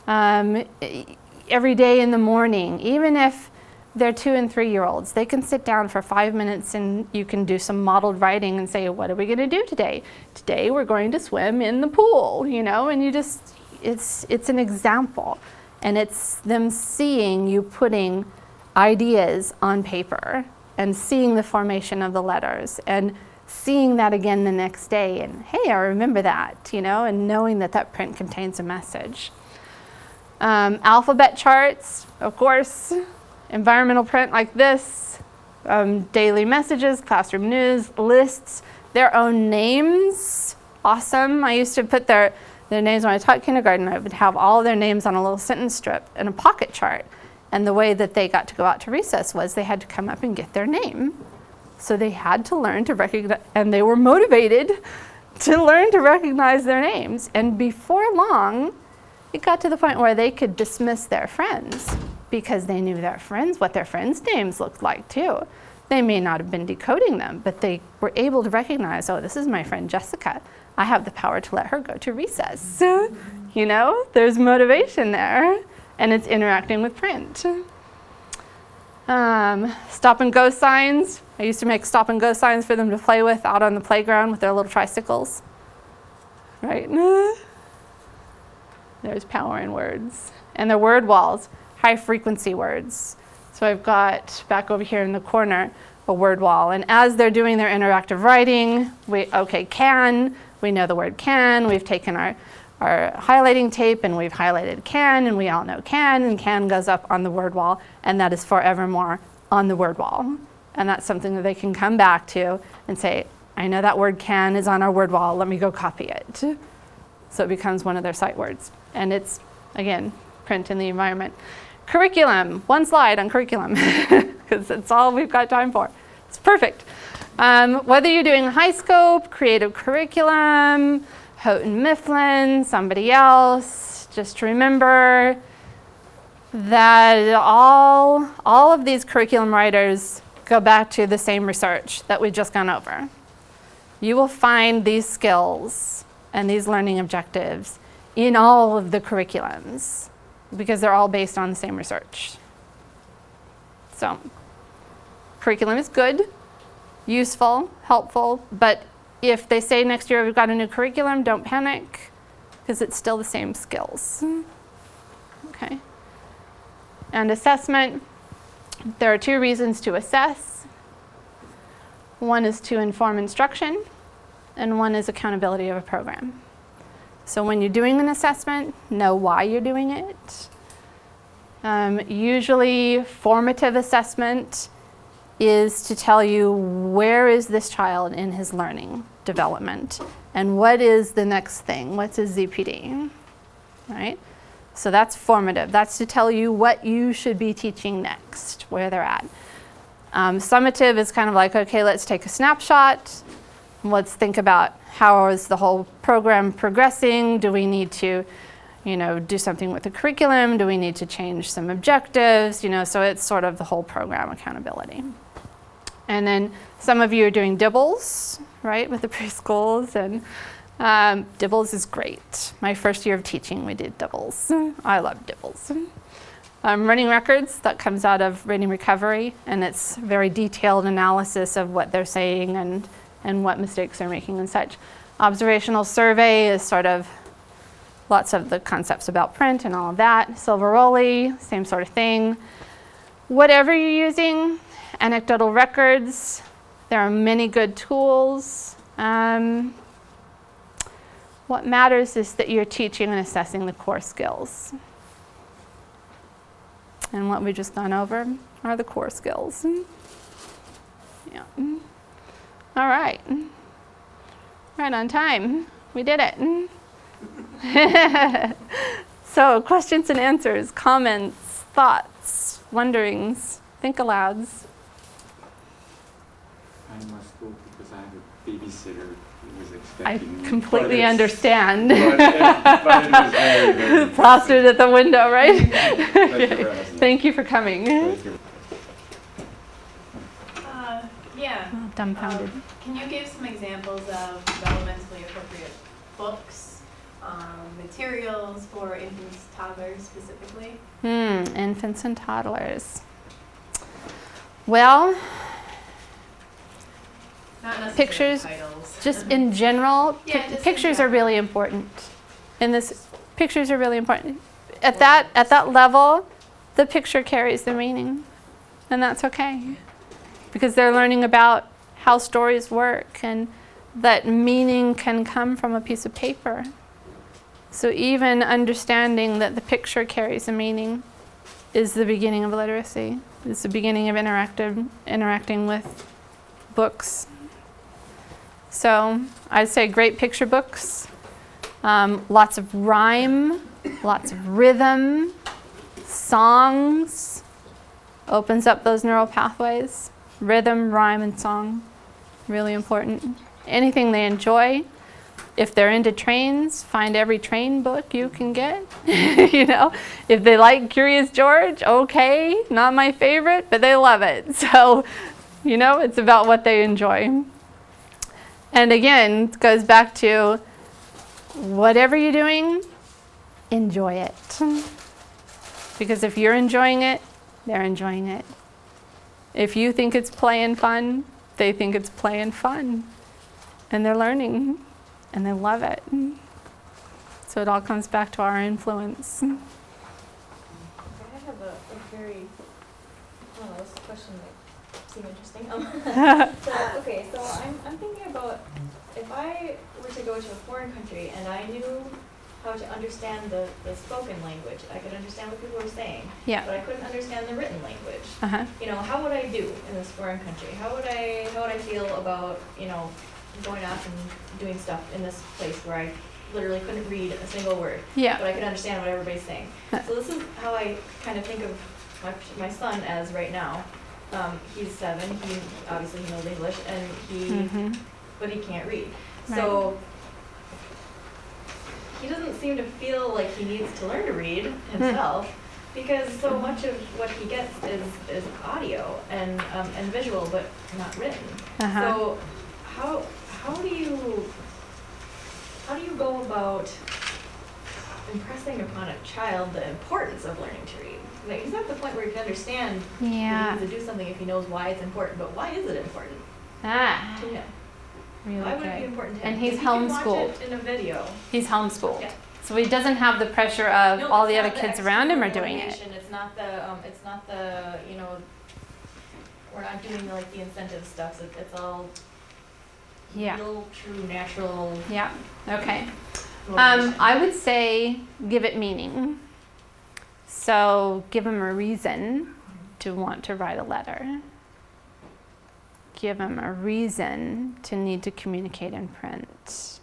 Every day in the morning, even if they're 2 and 3-year-olds, they can sit down for 5 minutes and you can do some modeled writing and say, what are we going to do today? Today we're going to swim in the pool, and you just, it's an example. And it's them seeing you putting ideas on paper and seeing the formation of the letters and seeing that again the next day and, hey, I remember that, and knowing that that print contains a message. Alphabet charts, of course, environmental print like this, daily messages, classroom news, lists, their own names, awesome. I used to put their names when I taught kindergarten. I would have all their names on a little sentence strip in a pocket chart. And the way that they got to go out to recess was they had to come up and get their name. So they had to learn to recognize, and they were motivated to learn to recognize their names. And before long, it got to the point where they could dismiss their friends because they knew their friends, what their friends' names looked like too. They may not have been decoding them, but they were able to recognize, oh, this is my friend Jessica. I have the power to let her go to recess. There's motivation there, and it's interacting with print. Stop and go signs. I used to make stop and go signs for them to play with out on the playground with their little tricycles. Right? There's power in words. And the word walls, high frequency words. So I've got back over here in the corner a word wall. And as they're doing their interactive writing, can, we know the word can. We've taken our highlighting tape and we've highlighted can, and we all know can, and can goes up on the word wall, and that is forevermore on the word wall. And that's something that they can come back to and say, I know that word can is on our word wall, let me go copy it. So it becomes one of their sight words. And it's, again, print in the environment. Curriculum, one slide on curriculum, because that's all we've got time for. It's perfect. Whether you're doing high scope, creative curriculum, Houghton Mifflin, somebody else, just remember that all of these curriculum writers go back to the same research that we've just gone over. You will find these skills and these learning objectives in all of the curriculums because they're all based on the same research. So, curriculum is good, useful, helpful, but if they say next year we've got a new curriculum, don't panic, because it's still the same skills. Okay. And assessment, there are 2 reasons to assess. One is to inform instruction, and one is accountability of a program. So when you're doing an assessment, know why you're doing it. Usually formative assessment is to tell you where is this child in his learning development and what is the next thing, what's his ZPD, right? So that's formative. That's to tell you what you should be teaching next, where they're at. Summative is kind of like, okay, let's take a snapshot. Let's think about how is the whole program progressing? Do we need to, do something with the curriculum? Do we need to change some objectives? So it's sort of the whole program accountability. And then some of you are doing dibbles, right, with the preschools, and dibbles is great. My first year of teaching, we did dibbles. I love dibbles. Running records, that comes out of reading recovery, and it's very detailed analysis of what they're saying and what mistakes they're making and such. Observational survey is sort of lots of the concepts about print and all of that. Silveroli, same sort of thing. Whatever you're using, anecdotal records, there are many good tools. What matters is that you're teaching and assessing the core skills. And what we've just gone over are the core skills. Yeah. All right. Right on time. We did it. So, questions and answers, comments, thoughts, wonderings, think alouds. I must go because I have a babysitter who was I expecting me. completely understand. But it was very, very Plastered at the window, right? Thank you for asking. Thank you for coming. Thank you. Yeah. Dumbfounded. Can you give some examples of developmentally appropriate books, materials for infants, toddlers specifically? Infants and toddlers. Well, Not necessarily pictures, titles. just in general, Yeah, just in pictures are general. really important. Pictures are really important. At that level, the picture carries the meaning, and that's okay, because they're learning about how stories work and that meaning can come from a piece of paper. So even understanding that the picture carries a meaning is the beginning of literacy. It's the beginning of interacting with books. So I'd say great picture books, lots of rhyme, lots of rhythm, songs, opens up those neural pathways. Rhythm, rhyme, and song, really important. Anything they enjoy. If they're into trains, find every train book you can get. You know, if they like Curious George, okay, not my favorite, but they love it. So, you know, it's about what they enjoy. And again, it goes back to whatever you're doing, enjoy it. Because if you're enjoying it, they're enjoying it. If you think it's play and fun, they think it's play and fun. And they're learning, and they love it. So it all comes back to our influence. I have a very, this question might seem interesting. So I'm thinking about if I were to go to a foreign country and I knew how to understand the spoken language, I could understand what people were saying, Yeah. but I couldn't understand the written language. Uh-huh. You know, how would I do in this foreign country? How would I feel about, you know, going off and doing stuff in this place where I literally couldn't read a single word, Yeah. but I could understand what everybody's saying. So this is how I kind of think of my son as right now. He's 7. He obviously knows English, and but he can't read. So he doesn't seem to feel like he needs to learn to read himself, because so much of what he gets is audio and visual, but not written. So how do you go about impressing upon a child the importance of learning to read? Like, he's not at the point where he can understand that he needs to do something if he knows why it's important, but why is it important to him? Really Why would it be good. important to him? And he's Because he can homeschooled. watch it in a video. He's homeschooled. Yeah. So he doesn't have the pressure of No, all it's the other not kids external around him are doing it. motivation. It's not the you know, we're not doing like the incentive stuff. It's all Yeah. real, true, natural Yeah. Okay. motivation. I would say give it meaning. So give him a reason to want to write a letter. Give him a reason to need to communicate in print.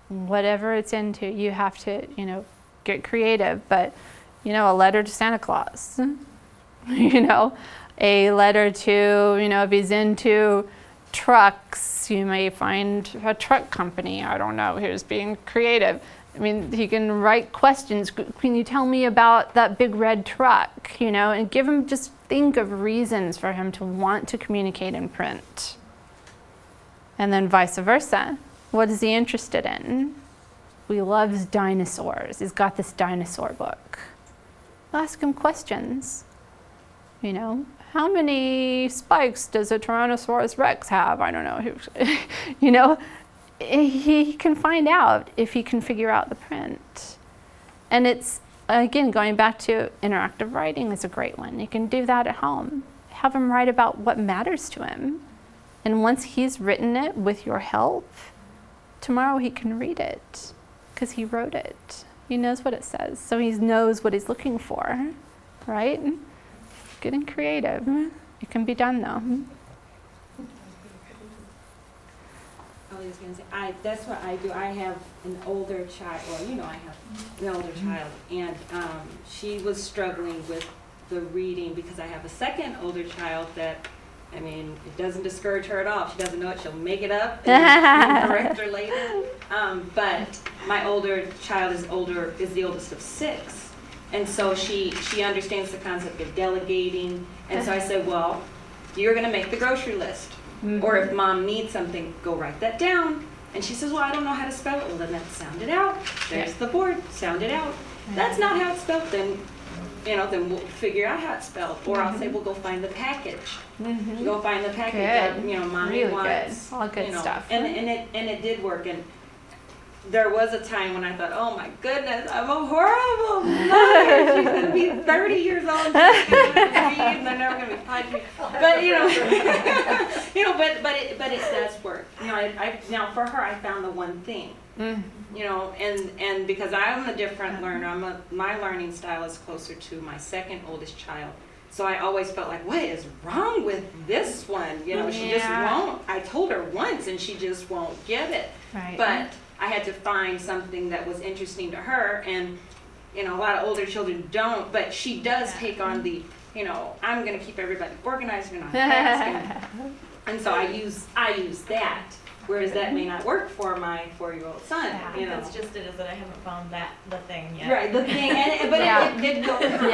Whatever it's into, you have to, you know, get creative. But, you know, a letter to Santa Claus. You know, a letter to, you know, if he's into trucks, you may find a truck company. I don't know. Here's being creative. I mean, he can write questions. Can you tell me about that big red truck? You know, and give him, just think of reasons for him to want to communicate in print. And then vice versa. What is he interested in? He loves dinosaurs. He's got this dinosaur book. Ask him questions. You know, how many spikes does a Tyrannosaurus Rex have? I don't know. You know, he can find out if he can figure out the print. And it's, again, going back to interactive writing is a great one. You can do that at home. Have him write about what matters to him. And once he's written it with your help, tomorrow he can read it because he wrote it. He knows what it says, so he knows what he's looking for, right? Getting creative. It can be done though. I was gonna say, that's what I do. I have an older child, well, you know, I have an older child, and she was struggling with the reading because I have a second older child that, I mean, it doesn't discourage her at all. If she doesn't know it, she'll make it up and correct her later. But my older child is the oldest of 6. And so she understands the concept of delegating. And so I said, well, you're going to make the grocery list. Or if mom needs something, go write that down. And she says, well, I don't know how to spell it. Well, then let's sound it out. There's the board. Sound it out. That's not how it's spelled. Then we'll figure out how it's spelled. Or I'll say, well, go find the package. Go find the package that, mommy really wants. Good. All good stuff. And it did work. And there was a time when I thought, oh my goodness, I'm a horrible mother. She's going to be 30 years old and she's going to read and they're never going to be potty. But but it does work. Now for her, I found the one thing. And because I'm a different learner, my learning style is closer to my second oldest child. So I always felt like, what is wrong with this one? She just won't. I told her once and she just won't get it. Right. But I had to find something that was interesting to her, and a lot of older children don't, but she does take on the, I'm going to keep everybody organized and on task, and so I use that, whereas that may not work for my 4-year-old son. I think that's just it, is that I haven't found the thing yet. Right, the thing, but it will come.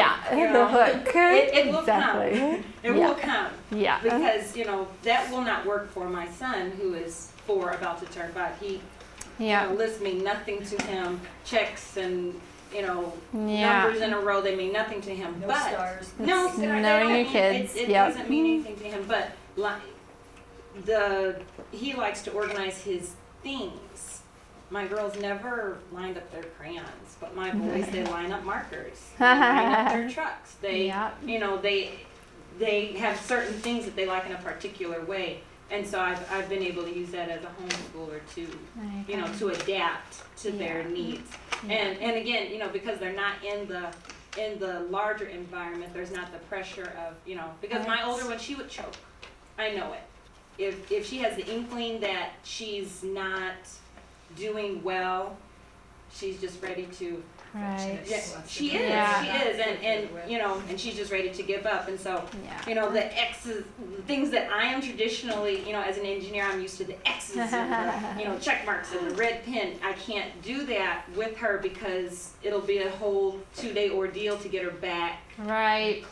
The hook. It will Exactly. come. It will come. Yeah. Because that will not work for my son, who is 4, about to turn 5. He lists mean nothing to him. Checks and numbers in a row, they mean nothing to him. No but stars. No, Knowing your kids. It doesn't mean anything to him. But he likes to organize his things. My girls never lined up their crayons, but my boys, they line up markers. They line up their trucks. They they have certain things that they like in a particular way. And so I've been able to use that as a homeschooler to to adapt to their needs. And again, because they're not in the larger environment, there's not the pressure of, because my older one, she would choke. I know it. If she has the inkling that she's not doing well, she's just ready to. Right. She is, and she's just ready to give up. And so, the X's, the things that I am traditionally, as an engineer, I'm used to the X's and the, check marks and the red pen. I can't do that with her because it'll be a whole 2-day ordeal to get her back. Right.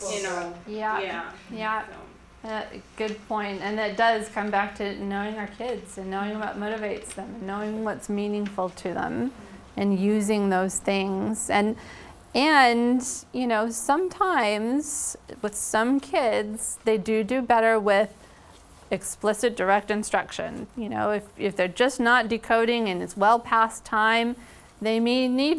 Good point. And it does come back to knowing our kids and knowing what motivates them and knowing what's meaningful to them. And using those things, and sometimes with some kids they do better with explicit direct instruction. If they're just not decoding and it's well past time, they may need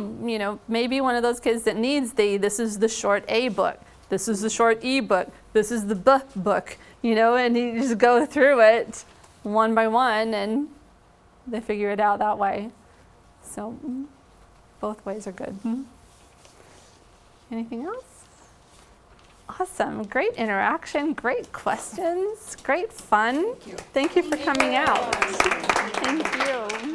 maybe one of those kids that needs this is the short A book, this is the short E book, this is the B book, and you just go through it one by one and they figure it out that way. So both ways are good. Anything else? Awesome. Great interaction, great questions, great fun. Thank you for coming out. Thank you.